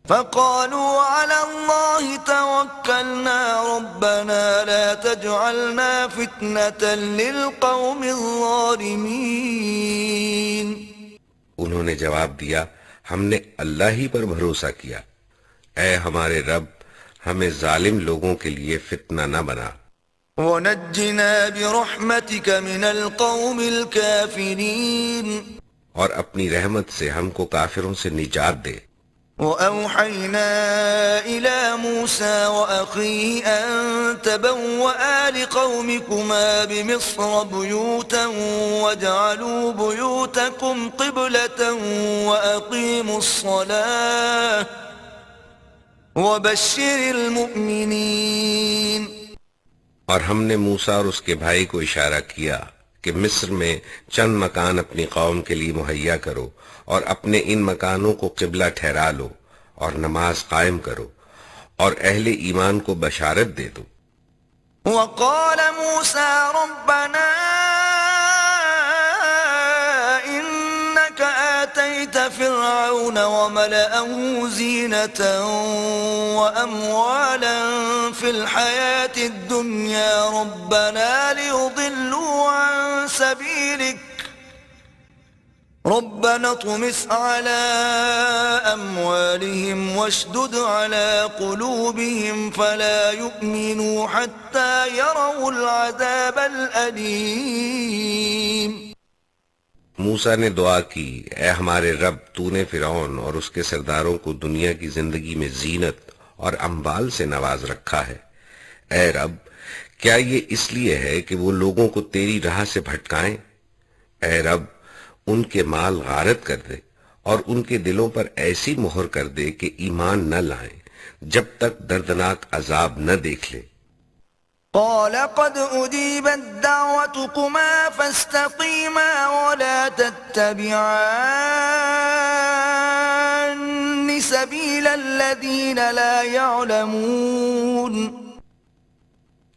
فقالوا على الله توكلنا ربنا لا تجعلنا فتنة للقوم الظالمين۔ انہوں نے جواب دیا ہم نے اللہ ہی پر بھروسہ کیا۔ اے ہمارے رب، ہمیں ظالم لوگوں کے لیے فتنہ نہ بنا۔ ونجنا برحمتك من القوم الكافرين اور اپنی رحمت سے ہم کو کافروں سے نجات دے۔ وأوحينا إلى موسى وأخيه أن تبوأ لقومكما بمصر بيوتا واجعلوا بيوتكم قبلة وأقيموا الصلاة وبشر المؤمنين۔ اور ہم نے موسیٰ اور اس کے بھائی کو اشارہ کیا کہ مصر میں چند مکان اپنی قوم کے لیے مہیا کرو اور اپنے ان مکانوں کو قبلہ ٹھہرا لو اور نماز قائم کرو اور اہل ایمان کو بشارت دے دو۔ وقال موسى ربنا إنك آتيت فرعون وملأه زينة وأموالا في الحياة الدنيا ربنا ليضلوا عن سبيلك ربنا اطمس على أموالهم واشدد على قلوبهم فلا يؤمنوا حتى يروا العذاب الأليم۔ موسیٰ نے دعا کی، اے ہمارے رب، تو نے فرعون اور اس کے سرداروں کو دنیا کی زندگی میں زینت اور اموال سے نواز رکھا ہے۔ اے رب، کیا یہ اس لیے ہے کہ وہ لوگوں کو تیری راہ سے بھٹکائیں؟ اے رب، ان کے مال غارت کر دے اور ان کے دلوں پر ایسی مہر کر دے کہ ایمان نہ لائیں جب تک دردناک عذاب نہ دیکھ لے۔ قال قد أجيبت دعوتكما فاستقيما ولا تتبعان سبيل الذين لا يعلمون۔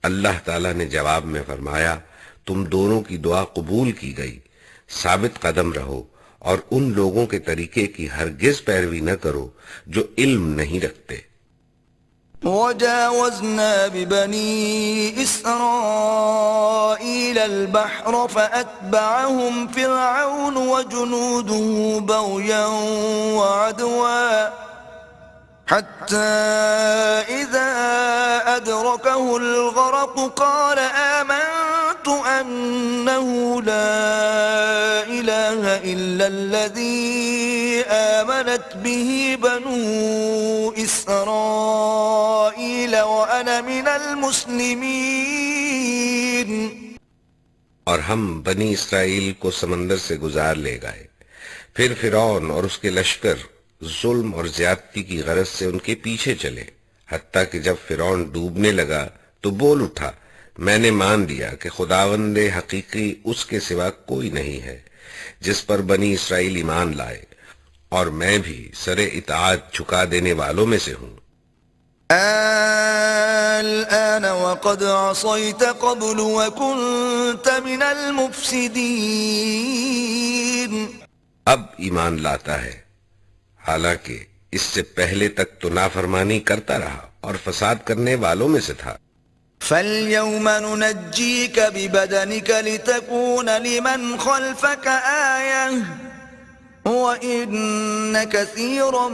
اللہ تعالیٰ نے جواب میں فرمایا، تم دونوں کی دعا قبول کی گئی، ثابت قدم رہو اور ان لوگوں کے طریقے کی ہرگز پیروی نہ کرو جو علم نہیں رکھتے۔ وجاوزنا ببني إسرائيل البحر فأتبعهم فرعون وجنوده بغيا وعدوا حتى إذا أدركه الغرق قال آمنت أنه لا إله إلا الذي آمنت به بنو إسرائيل وأنا من المسلمين۔ اور ہم بنی اسرائیل کو سمندر سے گزار لے گئے، پھر فرعون اور اس کے لشکر ظلم اور زیادتی کی غرض سے ان کے پیچھے چلے، حتیٰ کہ جب فرعون ڈوبنے لگا تو بول اٹھا، میں نے مان لیا کہ خداوند حقیقی اس کے سوا کوئی نہیں ہے جس پر بنی اسرائیل ایمان لائے، اور میں بھی سر اطاعت جھکا دینے والوں میں سے ہوں۔ الآن وقد عصيت قبل وكنت من المفسدين۔ اب ایمان لاتا ہے، حالانکہ اس سے پہلے تک تو نافرمانی کرتا رہا اور فساد کرنے والوں میں سے تھا۔ فَالْيَوْمَ نُنَجِّيكَ بِبَدَنِكَ لِتَكُونَ لِمَنْ خَلْفَكَ آيَةً وَإِنَّ كَثِيرًا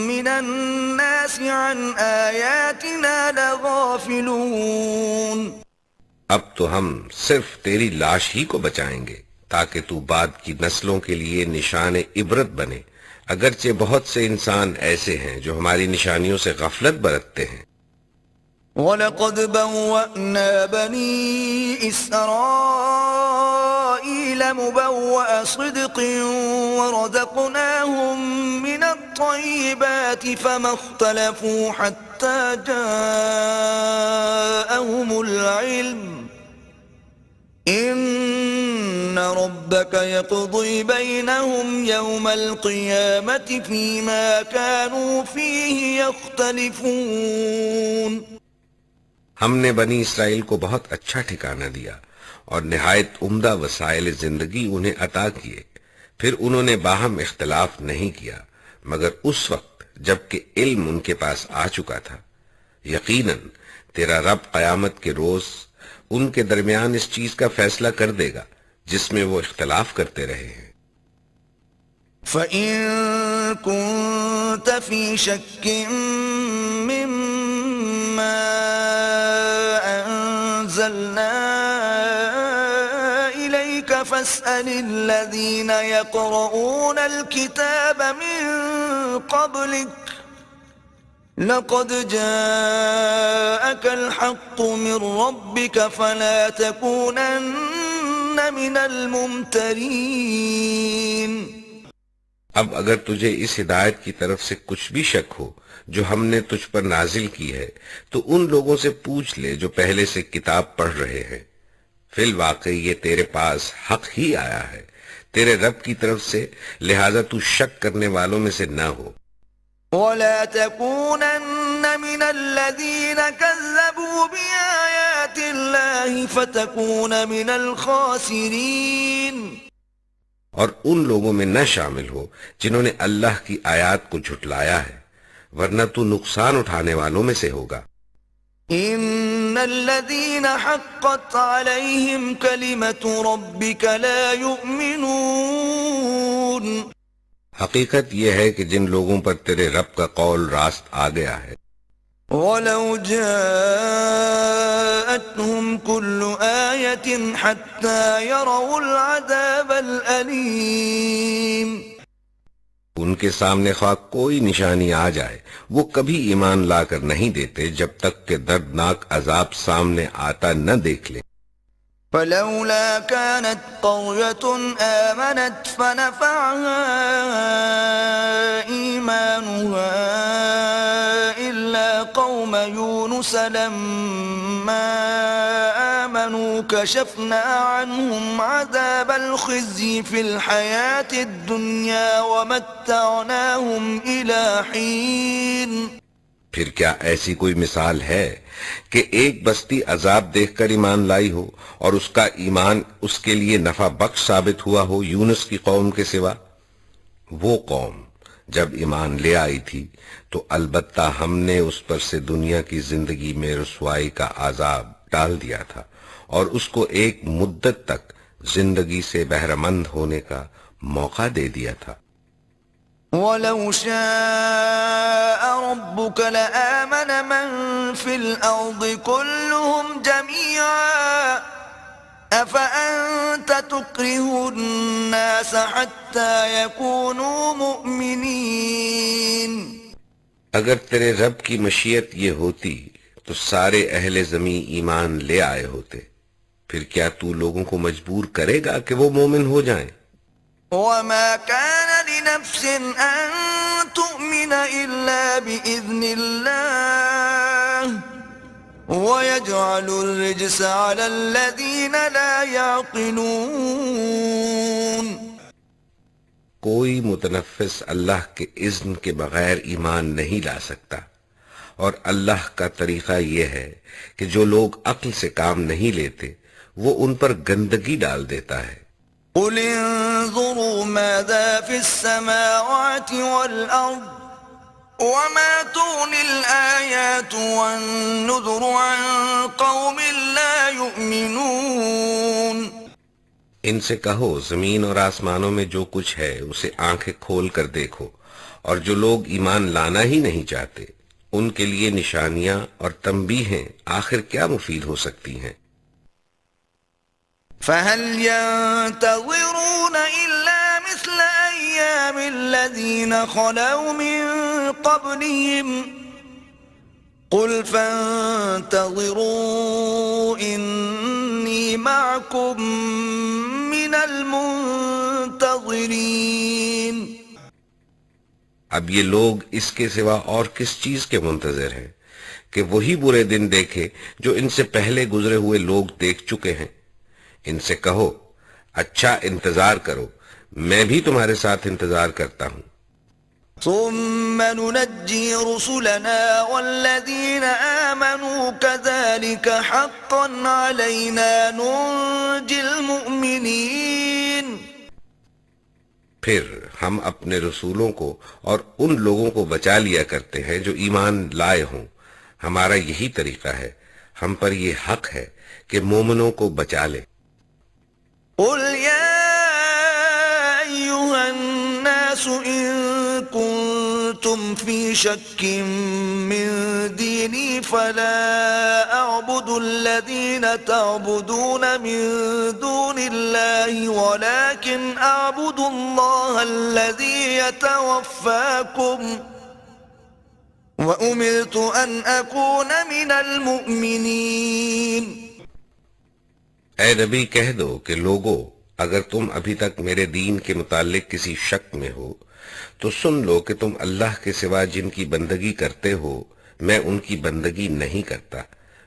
مِّنَ النَّاسِ عَنْ آيَاتِنَا لَغَافِلُونَ۔ اب تو ہم صرف تیری لاش ہی کو بچائیں گے تاکہ تو بعد کی نسلوں کے لیے نشان عبرت بنے، اگرچہ بہت سے انسان ایسے ہیں جو ہماری نشانیوں سے غفلت برتتے ہیں۔ وَلَقَدْ بَوَّأْنَا بَنِي إِسْرَائِيلَ مُبَوَّأَ صِدْقٍ وَرَزَقْنَاهُم مِّنَ الطَّيِّبَاتِ فَمَا اخْتَلَفُوا حَتَّى جَاءَهُمُ الْعِلْمُ إِنَّ رَبَّكَ يَقْضِي بَيْنَهُمْ يَوْمَ الْقِيَامَةِ فِيمَا كَانُوا فِيهِ يَخْتَلِفُونَ۔ ہم نے بنی اسرائیل کو بہت اچھا ٹھکانہ دیا اور نہایت عمدہ وسائل زندگی انہیں عطا کیے، پھر انہوں نے باہم اختلاف نہیں کیا مگر اس وقت جب کہ علم ان کے پاس آ چکا تھا۔ یقیناً تیرا رب قیامت کے روز ان کے درمیان اس چیز کا فیصلہ کر دے گا جس میں وہ اختلاف کرتے رہے ہیں۔ فَإِن كُنتَ فِي شَكٍّ مِّمَّا أَنزَلْنَا إِلَيْكَ فَاسْأَلِ الَّذِينَ يَقْرَؤُونَ الْكِتَابَ مِن قَبْلِكَ لَقَدْ جَاءَكَ الْحَقُّ مِن رَّبِّكَ فَلَا تَكُونَنَّ مِنَ الْمُمْتَرِينَ۔ اب اگر تجھے اس ہدایت کی طرف سے کچھ بھی شک ہو جو ہم نے تجھ پر نازل کی ہے تو ان لوگوں سے پوچھ لے جو پہلے سے کتاب پڑھ رہے ہیں۔ فی الواقع یہ تیرے پاس حق ہی آیا ہے تیرے رب کی طرف سے، لہذا تو شک کرنے والوں میں سے نہ ہو۔ وَلَا تَكُونَنَّ مِنَ الَّذِينَ كَذَّبُوا بِآيَاتِ اللَّهِ فَتَكُونَ مِنَ الْخَاسِرِينَ۔ اور ان لوگوں میں نہ شامل ہو جنہوں نے اللہ کی آیات کو جھٹلایا ہے، ورنہ تو نقصان اٹھانے والوں میں سے ہوگا۔ إِنَّ الَّذِينَ حَقَّتْ عَلَيْهِمْ كَلِمَةُ رَبِّكَ لَا يُؤْمِنُونَ۔ حقیقت یہ ہے کہ جن لوگوں پر تیرے رب کا قول راست آ گیا ہے، وَلَوْ جَاءَتْهُمْ كُلُّ آيَةٍ حَتَّى يَرَوْا الْعَذَابَ الْأَلِيمَ، ان کے سامنے خواہ کوئی نشانی آ جائے وہ کبھی ایمان لا کر نہیں دیتے جب تک کہ دردناک عذاب سامنے آتا نہ دیکھ لیں۔ فَلَوْلَا كَانَتْ قَرْيَةٌ آمَنَتْ فَنَفَعَهَا إِيمَانُهَا إِلَّا قَوْمَ يُونُسَ لَمَّا آمَنُوا كَشَفْنَا عَنْهُمْ عَذَابَ الْخِزْيِ فِي الْحَيَاةِ الدُّنْيَا وَمَتَّعْنَاهُمْ إِلَى حِينٍ۔ پھر کیا ایسی کوئی مثال ہے کہ ایک بستی عذاب دیکھ کر ایمان لائی ہو اور اس کا ایمان اس کے لیے نفع بخش ثابت ہوا ہو یونس کی قوم کے سوا؟ وہ قوم جب ایمان لے آئی تھی تو البتہ ہم نے اس پر سے دنیا کی زندگی میں رسوائی کا عذاب ڈال دیا تھا اور اس کو ایک مدت تک زندگی سے بہرہ مند ہونے کا موقع دے دیا تھا۔ وَلَوْ شَاءَ رَبُّكَ لَآمَنَ مَن فِي الْأَرْضِ كُلُّهُمْ جَمِيعًا أَفَأَنْتَ تُكْرِهُ النَّاسَ حَتَّى يَكُونُوا مُؤْمِنِينَ۔ اگر تیرے رب کی مشیت یہ ہوتی تو سارے اہل زمین ایمان لے آئے ہوتے، پھر کیا تو لوگوں کو مجبور کرے گا کہ وہ مومن ہو جائیں؟ وَمَا كَانَ لِنَفْسٍ أَن تُؤْمِنَ إِلَّا بِإِذْنِ اللَّهِ وَيَجْعَلُ الرِّجْسَ عَلَى الَّذِينَ لَا يَعْقِلُونَ۔ کوئی متنفس اللہ کے اذن کے بغیر ایمان نہیں لا سکتا، اور اللہ کا طریقہ یہ ہے کہ جو لوگ عقل سے کام نہیں لیتے وہ ان پر گندگی ڈال دیتا ہے۔ قُلِ انظُرُوا مَاذَا فِي السَّمَاوَاتِ وَالْأَرْضِ وَمَا تُغْنِي الْآيَاتُ وَالنُّذُرُ عَن قَوْمٍ لَا يُؤْمِنُونَ۔ ان سے کہو زمین اور آسمانوں میں جو کچھ ہے اسے آنکھیں کھول کر دیکھو، اور جو لوگ ایمان لانا ہی نہیں چاہتے ان کے لیے نشانیاں اور تنبیہیں آخر کیا مفید ہو سکتی ہیں۔ فَهَلْ يَنتَظِرُونَ إِلَّا مِثْلَ أَيَّامِ الَّذِينَ خَلَوْا مِن قَبْلِهِمْ قُلْ فَانتَظِرُوا إِنِّي مَعَكُمْ مِنَ الْمُنتَظِرِينَ۔ اب یہ لوگ اس کے سوا اور کس چیز کے منتظر ہیں کہ وہی برے دن دیکھے جو ان سے پہلے گزرے ہوئے لوگ دیکھ چکے ہیں۔ ان سے کہو اچھا انتظار کرو، میں بھی تمہارے ساتھ انتظار کرتا ہوں۔ ثُمَّ نُنَجِّي رُسُلَنَا وَالَّذِينَ آمَنُوا كَذَلِكَ حَقًّا عَلَيْنَا نُنْجِي الْمُؤْمِنِينَ۔ پھر ہم اپنے رسولوں کو اور ان لوگوں کو بچا لیا کرتے ہیں جو ایمان لائے ہوں، ہمارا یہی طریقہ ہے، ہم پر یہ حق ہے کہ مومنوں کو بچا لے۔ قُلْ يَا أَيُّهَا النَّاسُ الناس إن كنتم في شك من ديني فلا أعبد الذين تعبدون من دون الله ولكن أعبد الله الذي يتوفاكم وأمرت أن أكون من المؤمنين. اے نبی کہہ دو کہ لوگو اگر تم ابھی تک میرے دین کے متعلق کسی شک میں ہو تو سن لو کہ تم اللہ کے سوا جن کی بندگی کرتے ہو میں ان کی بندگی نہیں کرتا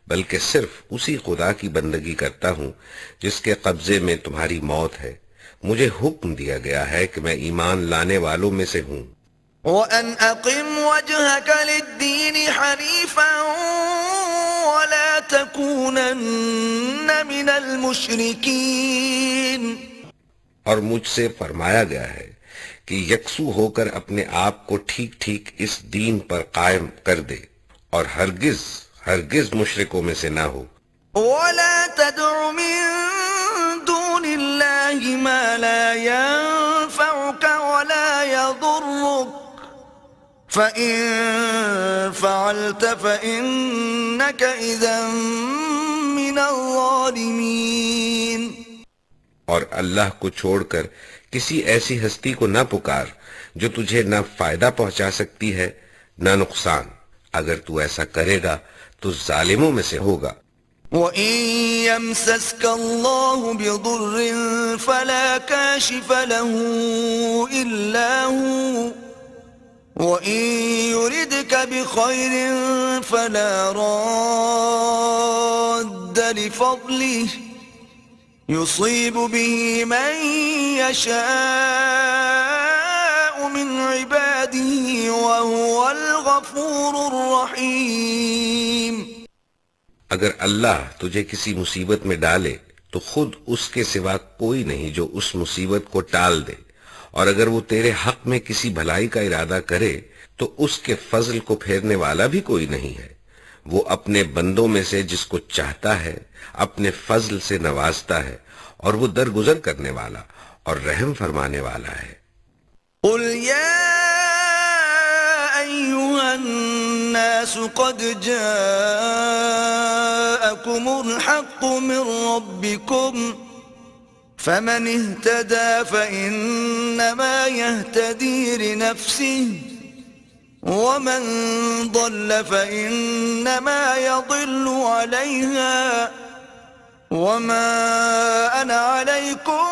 بلکہ صرف اسی خدا کی بندگی کرتا ہوں جس کے قبضے میں تمہاری موت ہے. مجھے حکم دیا گیا ہے کہ میں ایمان لانے والوں میں سے ہوں. وَأَنْ أَقِمْ وَجْهَكَ لِلدِّينِ حَنِيفًا وَلَا تَكُونَنَّ مِنَ الْمُشْرِكِينَ. اور مجھ سے فرمایا گیا ہے کہ یکسو ہو کر اپنے آپ کو ٹھیک ٹھیک اس دین پر قائم کر دے اور ہرگز ہرگز مشرکوں میں سے نہ ہو. وَلَا تَدْعُ مِن دُونِ اللَّهِ مَا لَا يَنفَعُكَ وَلَا يَضُرُّكَ فَإِن فَعَلْتَ فَإِنَّكَ إِذًا مِّنَ الظَّالِمِينَ. اور اللہ کو چھوڑ کر کسی ایسی ہستی کو نہ پکار جو تجھے نہ فائدہ پہنچا سکتی ہے نہ نقصان. اگر تو ایسا کرے گا تو ظالموں میں سے ہوگا. وَإِن يَمْسَسْكَ اللَّهُ بِضُرٍّ فَلَا كَاشِفَ لَهُ إِلَّا هُوَ وَإِن يُرِدْكَ بِخَيْرٍ فَلَا رَادَّ لِفَضْلِهِ يُصِيبُ بِهِ مَن يَشَاءُ مِنْ عِبَادِهِ وَهُوَ الْغَفُورُ الرَّحِيمُ. اگر اللہ تجھے کسی مصیبت میں ڈالے تو خود اس کے سوا کوئی نہیں جو اس مصیبت کو ٹال دے، اور اگر وہ تیرے حق میں کسی بھلائی کا ارادہ کرے تو اس کے فضل کو پھیرنے والا بھی کوئی نہیں ہے. وہ اپنے بندوں میں سے جس کو چاہتا ہے اپنے فضل سے نوازتا ہے اور وہ درگزر کرنے والا اور رحم فرمانے والا ہے. قل يا أيها الناس قد جاءكم الحق من ربكم فمن اهتدى فإنما يهتدي لنفسه ومن ضل فإنما يضل عليها وما أنا عليكم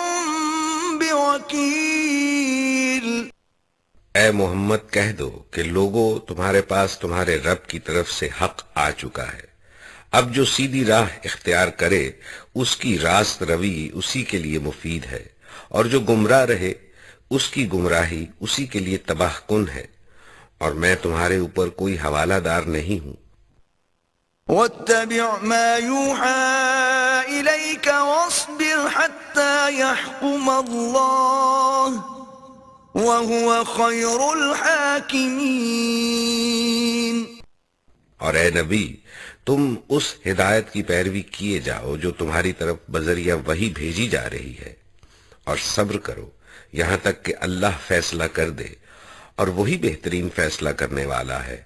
بوكيل. اے محمد کہہ دو کہ لوگو تمہارے پاس تمہارے رب کی طرف سے حق آ چکا ہے. اب جو سیدھی راہ اختیار کرے اس کی راست روی اسی کے لیے مفید ہے، اور جو گمراہ رہے اس کی گمراہی اسی کے لیے تباہ کن ہے، اور میں تمہارے اوپر کوئی حوالہ دار نہیں ہوں. واتبع ما يوحى إليك واصبر حتى يحكم الله وهو خير الحاكمين. اور اے نبی تم اس ہدایت کی پیروی کیے جاؤ جو تمہاری طرف بذریعہ وحی بھیجی جا رہی ہے، اور صبر کرو یہاں تک کہ اللہ فیصلہ کر دے، اور وہی بہترین فیصلہ کرنے والا ہے.